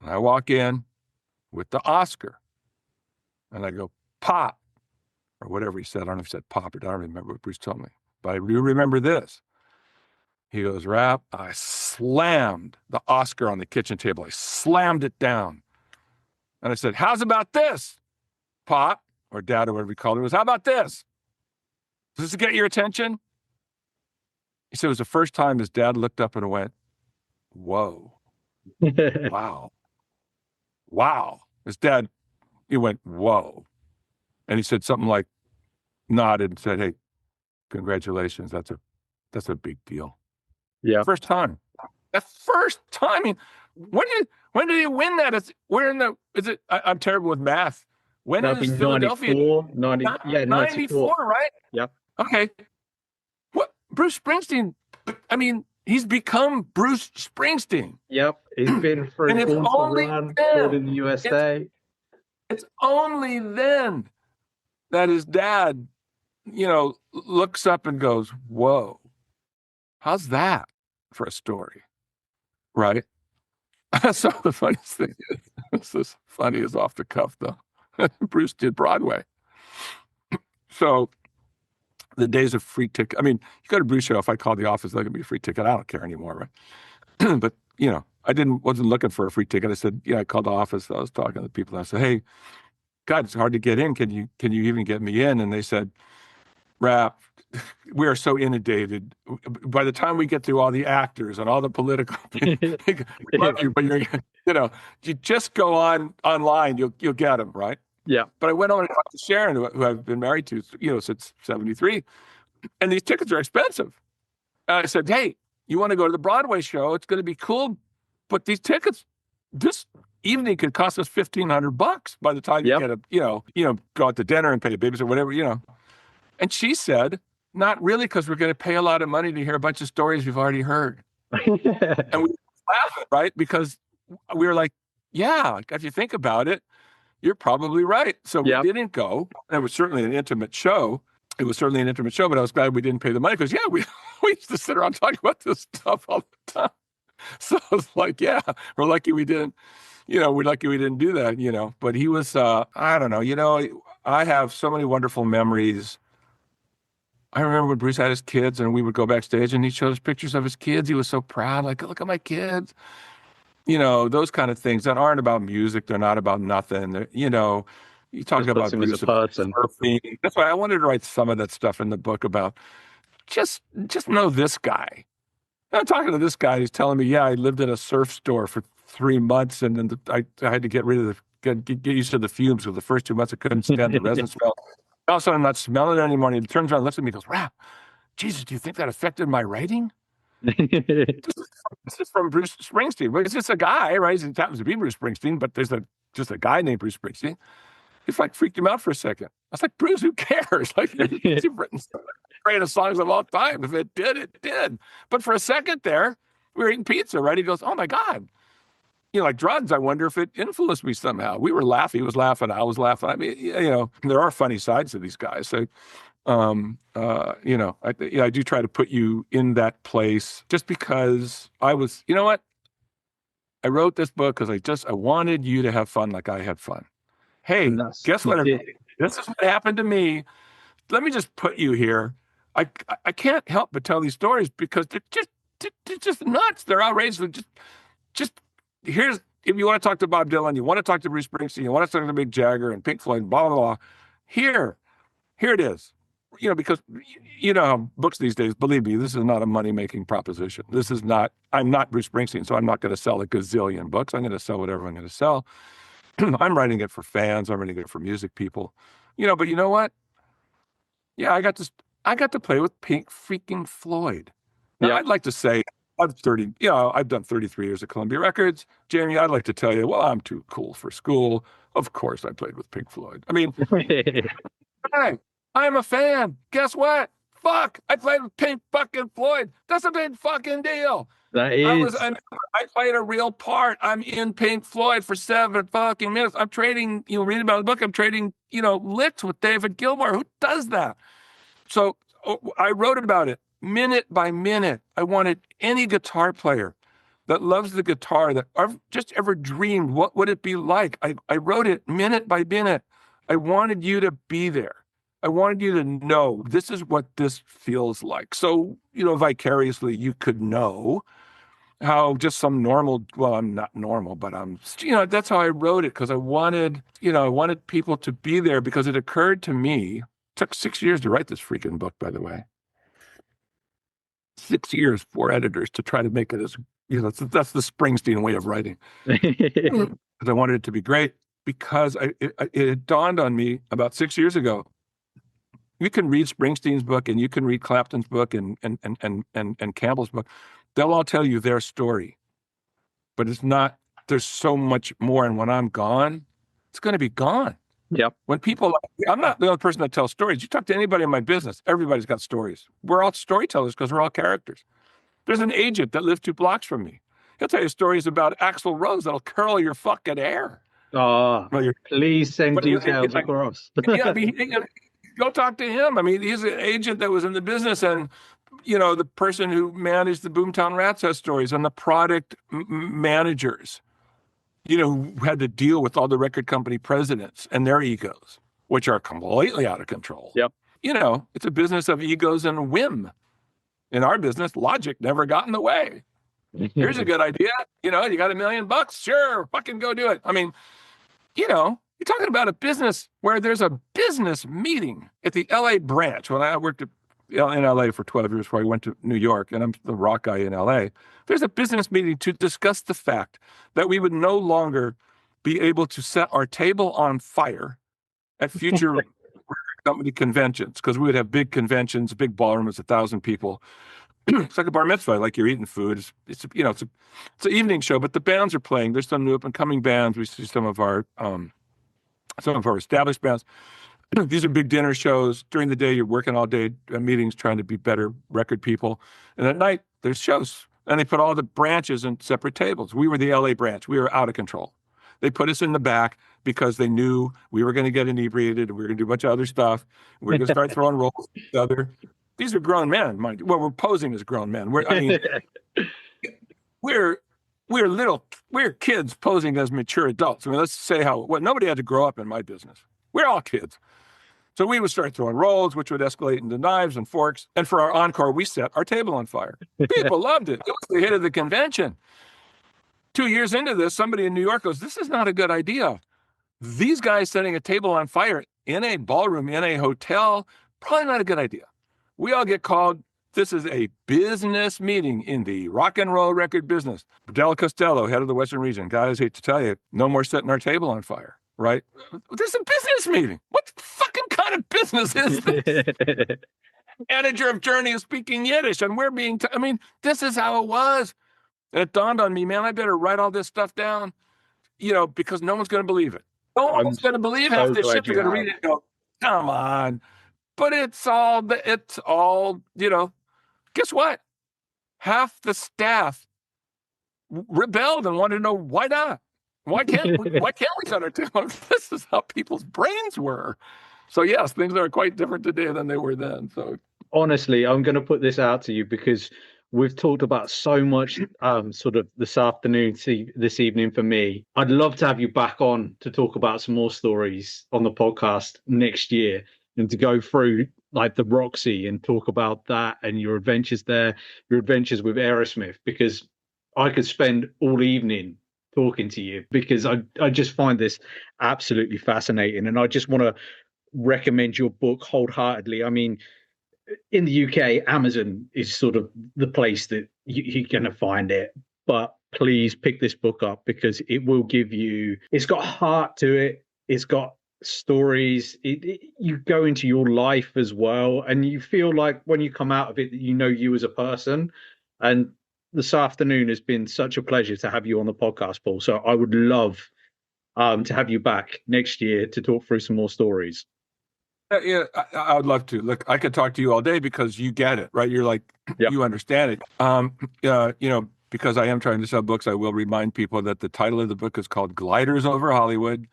And I walk in with the Oscar. And I go, Pop, or whatever he said. I don't know if he said Pop, or I don't remember what Bruce told me. But I do remember this. He goes, Rap, I slammed the Oscar on the kitchen table. I slammed it down. And I said, how's about this, Pop, or Dad, or whatever he called it. Was, how about this? Does this get your attention? He said it was the first time his dad looked up and went, whoa, wow, wow. His dad, he went, whoa. And he said something like, nodded and said, hey, congratulations. That's a big deal. Yeah. First time. The first time. I mean, when did he win that? I'm terrible with math. When That'd be is Philadelphia? 94, 94. 94, right? Yep. Okay. What Bruce Springsteen, I mean, he's become Bruce Springsteen. Yep. He's been through And it's Born to only Run, Born then. in the USA. It's only then that his dad, looks up and goes, "Whoa, how's that for a story?" Right? So the funniest thing is, this is funny as off the cuff though. Bruce did Broadway. So the days of free ticket. I mean, you go to Bruce show. If I call the office, they'll give me a free ticket. I don't care anymore, right? But wasn't looking for a free ticket. I said, I called the office. I was talking to the people. I said, "Hey, God, it's hard to get in. Can you even get me in?" And they said, "Rap, we are so inundated. By the time we get through all the actors and all the political, we love you, but you just go online, you'll get them, right?" Yeah. But I went on and talked to Sharon, who I've been married to, since '73, and these tickets are expensive. And I said, "Hey, you want to go to the Broadway show? It's going to be cool, but these tickets this evening could cost us $1,500 by the time you get go out to dinner and pay a babysitter, whatever, And she said, "Not really, because we're going to pay a lot of money to hear a bunch of stories we've already heard." And we laughed, right? Because we were like, yeah, if you think about it, you're probably right. So we didn't go. It was certainly an intimate show. But I was glad we didn't pay the money because, we used to sit around talking about this stuff all the time. So I was like, we're lucky we didn't, we're lucky we didn't do that, But he was, I don't know, I have so many wonderful memories. I remember when Bruce had his kids and we would go backstage and he showed us pictures of his kids. He was so proud, like, "Look at my kids." Those kind of things that aren't about music. They're not about nothing. You talk Just about puts him as Bruce a person. surfing. That's why I wanted to write some of that stuff in the book about just know this guy. I'm talking to this guy. He's telling me, I lived in a surf store for 3 months, and then I had to get rid of get used to the fumes. For the first 2 months, I couldn't stand the resin smell. All of a sudden, I'm not smelling it anymore. And he turns around and looks at me and goes, "Rap, Jesus, do you think that affected my writing?" This is from Bruce Springsteen. But it's just a guy, right? It happens to be Bruce Springsteen, but there's just a guy named Bruce Springsteen. It's like freaked him out for a second. I was like, "Bruce, who cares? Like, you've written some of the greatest songs of all time. If it did, it did." But for a second there, we were eating pizza, right? He goes, "Oh my God. Like drugs, I wonder if it influenced me somehow." We were laughing. He was laughing. I was laughing. I mean, there are funny sides to these guys. So, I do try to put you in that place just because I was, what? I wrote this book because I wanted you to have fun like I had fun. Hey, guess what? This is what happened to me. Let me just put you here. I can't help but tell these stories because they're just nuts. They're outrageous. Just here's, if you want to talk to Bob Dylan, you want to talk to Bruce Springsteen, you want to talk to Mick Jagger and Pink Floyd, blah, blah, blah. Here it is. Because books these days, believe me, this is not a money-making proposition. I'm not Bruce Springsteen, so I'm not going to sell a gazillion books. I'm going to sell whatever I'm going to sell. I'm writing it for fans. I'm writing it for music people. But you know what? Yeah, I got to play with Pink freaking Floyd. Now, I'd like to say I've done 33 years at Columbia Records. Jamie, I'd like to tell you, well, I'm too cool for school. Of course I played with Pink Floyd. I mean, hey, I'm a fan. Guess what? Fuck, I played with Pink fucking Floyd. That's a big fucking deal. That is. I played a real part. I'm in Pink Floyd for 7 fucking minutes. I'm trading, reading about the book, I'm trading, licks with David Gilmour. Who does that? So I wrote about it minute by minute. I wanted any guitar player that loves the guitar, that I've just ever dreamed, what would it be like? I wrote it minute by minute. I wanted you to be there. I wanted you to know this is what this feels like. So, vicariously, you could know how just some normal, well, I'm not normal, but that's how I wrote it, because I wanted people to be there, because it occurred to me, it took 6 years to write this freaking book, by the way. 6 years, 4 editors to try to make it as, that's the Springsteen way of writing. Because I wanted it to be great, because it dawned on me about 6 years ago. You can read Springsteen's book and you can read Clapton's book and Campbell's book. They'll all tell you their story, but it's not, there's so much more. And when I'm gone, it's going to be gone. Yep. When people, I'm not the only person that tells stories. You talk to anybody in my business, everybody's got stories. We're all storytellers because we're all characters. There's an agent that lived 2 blocks from me. He'll tell you stories about Axl Rose that'll curl your fucking hair. Oh, well, please send details across. Yeah, I mean, go talk to him. I mean, he's an agent that was in the business, and the person who managed the Boomtown Rats has stories, and the product managers, who had to deal with all the record company presidents and their egos, which are completely out of control. Yep. It's a business of egos and whim. In our business, logic never got in the way. Here's a good idea. You got $1 million. Sure, fucking go do it. I mean, you're talking about a business where there's a business meeting at the LA branch. When I worked in LA for 12 years before I went to New York, and I'm the rock guy in LA, there's a business meeting to discuss the fact that we would no longer be able to set our table on fire at future company conventions, because we would have big conventions, big ballrooms, 1,000 people. It's like a bar mitzvah, like you're eating food. It's an evening show, but the bands are playing. There's some new up and coming bands. We see some of our established bands. These are big dinner shows. During the day, you're working all day meetings, trying to be better record people. And at night, there's shows, and they put all the branches in separate tables. We were the LA branch. We were out of control. They put us in the back because they knew we were going to get inebriated, and we were going to do a bunch of other stuff. We were going to start throwing rolls at each other. These are grown men, mind you. Well, we're posing as grown men. We're kids posing as mature adults. I mean, let's say nobody had to grow up in my business. We're all kids. So we would start throwing rolls, which would escalate into knives and forks. And for our encore, we set our table on fire. People loved it. It was the hit of the convention. 2 years into this, somebody in New York goes, "This is not a good idea. These guys setting a table on fire in a ballroom, in a hotel, probably not a good idea." We all get called. This is a business meeting in the rock and roll record business. Del Costello, head of the Western region. Guys, hate to tell you, no more setting our table on fire, right? This is a business meeting. What fucking kind of business is this? Manager of Journey is speaking Yiddish, and we're being, this is how it was. And it dawned on me, man, I better write all this stuff down, because no one's going to believe it. No one's going to believe half this shit. They're going to read it and go, come on. But it's all, guess what? Half the staff rebelled and wanted to know why not? Why can't we set our table? This is how people's brains were. So yes, things are quite different today than they were then. So honestly, I'm going to put this out to you because we've talked about so much sort of this afternoon, this evening for me. I'd love to have you back on to talk about some more stories on the podcast next year, and to go through like the Roxy and talk about that and your adventures there, your adventures with Aerosmith, because I could spend all evening talking to you, because I just find this absolutely fascinating. And I just want to recommend your book wholeheartedly. I mean, in the UK, Amazon is sort of the place that you're going to find it. But please pick this book up, because it will give you, it's got heart to it. It's got stories. You go into your life as well, and you feel like when you come out of it that you as a person. And this afternoon has been such a pleasure to have you on the podcast, Paul. So I would love to have you back next year to talk through some more stories. Yeah, I would love to. Look, I could talk to you all day because you get it, right? You're like, yep. You understand it. Because I am trying to sell books, I will remind people that the title of the book is called Gliders Over Hollywood.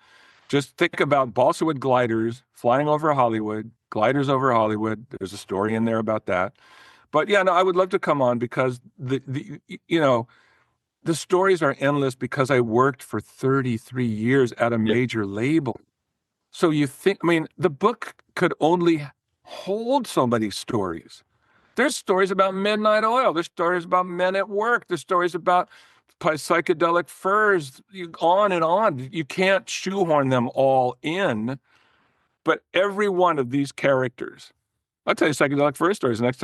Just think about balsa wood gliders flying over Hollywood, gliders over Hollywood. There's a story in there about that. But yeah, no, I would love to come on, because the stories are endless, because I worked for 33 years at a major label. So you think, the book could only hold so many stories. There's stories about Midnight Oil. There's stories about Men at Work. There's stories about psychedelic furs, on and on. You can't shoehorn them all in, but every one of these characters, I'll tell you psychedelic fur stories the next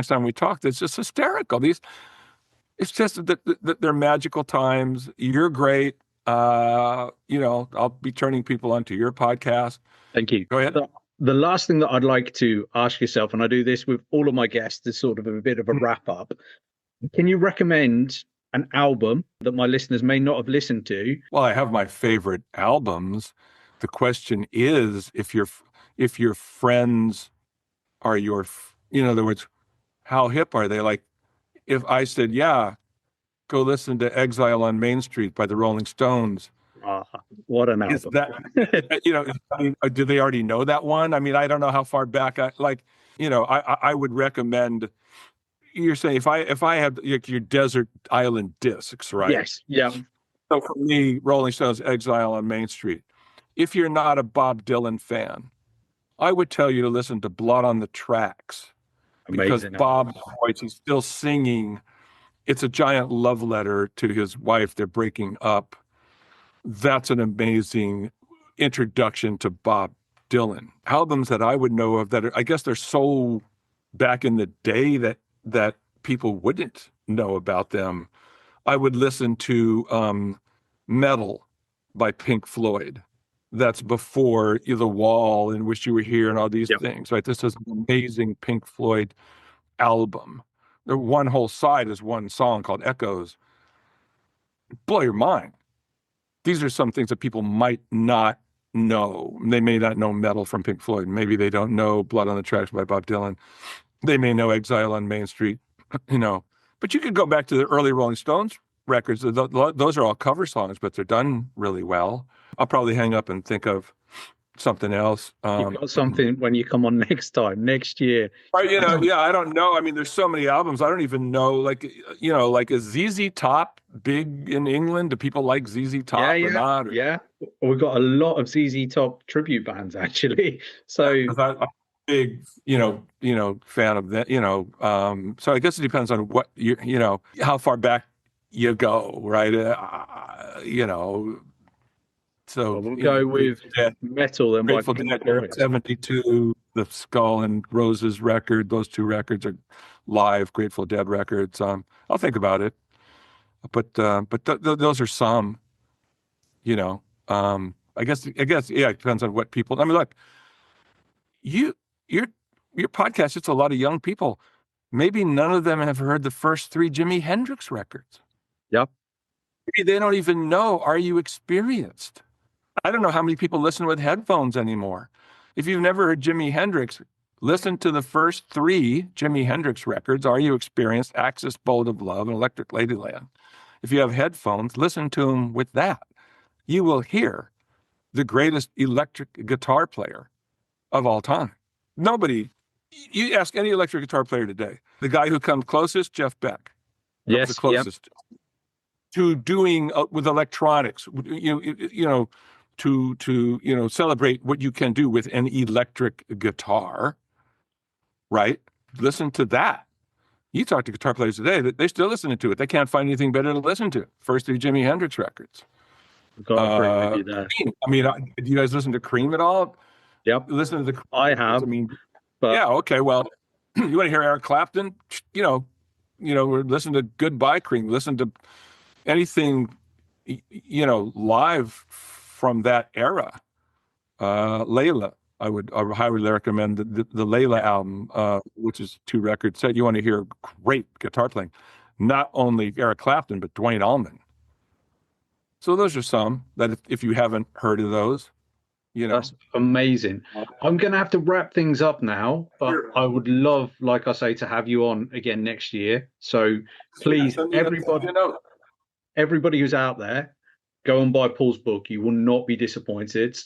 time we talk. It's just hysterical. It's just that they're magical times. You're great. I'll be turning people onto your podcast. Thank you. Go ahead. The last thing that I'd like to ask yourself, and I do this with all of my guests, is sort of a bit of a wrap up. Can you recommend an album that my listeners may not have listened to? Well, I have my favorite albums. The question is, if your friends are in other words, how hip are they? Like, if I said, yeah, go listen to Exile on Main Street by the Rolling Stones. Ah, what an Is album. that, I mean, do they already know that one? I mean, I don't know how far back I would recommend, you're saying if I have your Desert Island discs, right? Yes. Yeah. So for me, Rolling Stones, Exile on Main Street. If you're not a Bob Dylan fan, I would tell you to listen to Blood on the Tracks, because Amazing. Bob's voice, he's still singing. It's a giant love letter to his wife. They're breaking up. That's an amazing introduction to Bob Dylan. Albums that I would know of that I guess they're so back in the day that people wouldn't know about them. I would listen to Metal by Pink Floyd. That's before The Wall and Wish You Were Here and all these things, right? This is an amazing Pink Floyd album. The one whole side is one song called Echoes. Blow your mind. These are some things that people might not know. They may not know Metal from Pink Floyd. Maybe they don't know Blood on the Tracks by Bob Dylan. They may know Exile on Main Street, But you could go back to the early Rolling Stones records. Those are all cover songs, but they're done really well. I'll probably hang up and think of something else. You've got something when you come on next year. Yeah, I don't know. I mean, there's so many albums. I don't even know, like is ZZ Top big in England? Do people like ZZ Top or not? Yeah. We've got a lot of ZZ Top tribute bands, actually. So I'm a big, fan of that, so I guess it depends on what how far back you go, right? So we'll go with Metal and Grateful Dead, 72, the Skull and Roses record. Those two records are live Grateful Dead records. I'll think about it, but those are some. I guess yeah, it depends on what people. I mean, look, your podcast. It's a lot of young people. Maybe none of them have heard the first 3 Jimi Hendrix records. Yep. Maybe they don't even know Are You Experienced? I don't know how many people listen with headphones anymore. If you've never heard Jimi Hendrix, listen to the first 3 Jimi Hendrix records, Are You Experienced, Axis Bolt of Love, and Electric Ladyland. If you have headphones, listen to them with that. You will hear the greatest electric guitar player of all time. Nobody, you ask any electric guitar player today, the guy who comes closest, Jeff Beck. Yes, the closest to doing with electronics, to celebrate what you can do with an electric guitar, right? Listen to that. You talk to guitar players today, they're still listening to it. They can't find anything better to listen to. First 3 Jimi Hendrix records. I mean, do you guys listen to Cream at all? Yep. Listen to the. I have. But yeah. Okay. Well, you want to hear Eric Clapton? Listen to Goodbye Cream. Listen to anything, live from that era. Layla, I would highly recommend the Layla album, which is 2 records. So you want to hear great guitar playing, not only Eric Clapton but Duane Allman. So those are some that if you haven't heard of those, That's amazing. I'm going to have to wrap things up now, but I would love, like I say, to have you on again next year. So please, everybody who's out there, go and buy Paul's book. You will not be disappointed.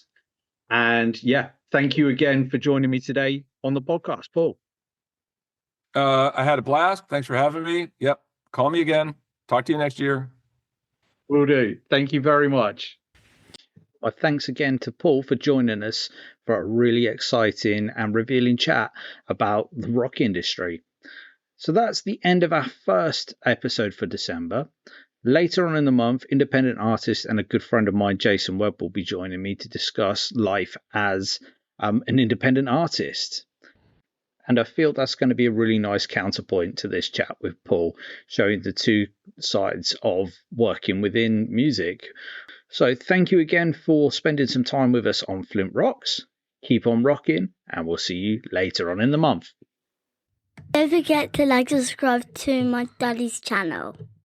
And yeah, thank you again for joining me today on the podcast, Paul. I had a blast. Thanks for having me. Yep. Call me again. Talk to you next year. Will do. Thank you very much. My thanks again to Paul for joining us for a really exciting and revealing chat about the rock industry. So that's the end of our first episode for December. Later on in the month, independent artist and a good friend of mine, Jason Webb, will be joining me to discuss life as an independent artist. And I feel that's going to be a really nice counterpoint to this chat with Paul, showing the 2 sides of working within music. So thank you again for spending some time with us on Flint Rocks. keep on rocking, and we'll see you later on in the month. Don't forget to like and subscribe to my daddy's channel.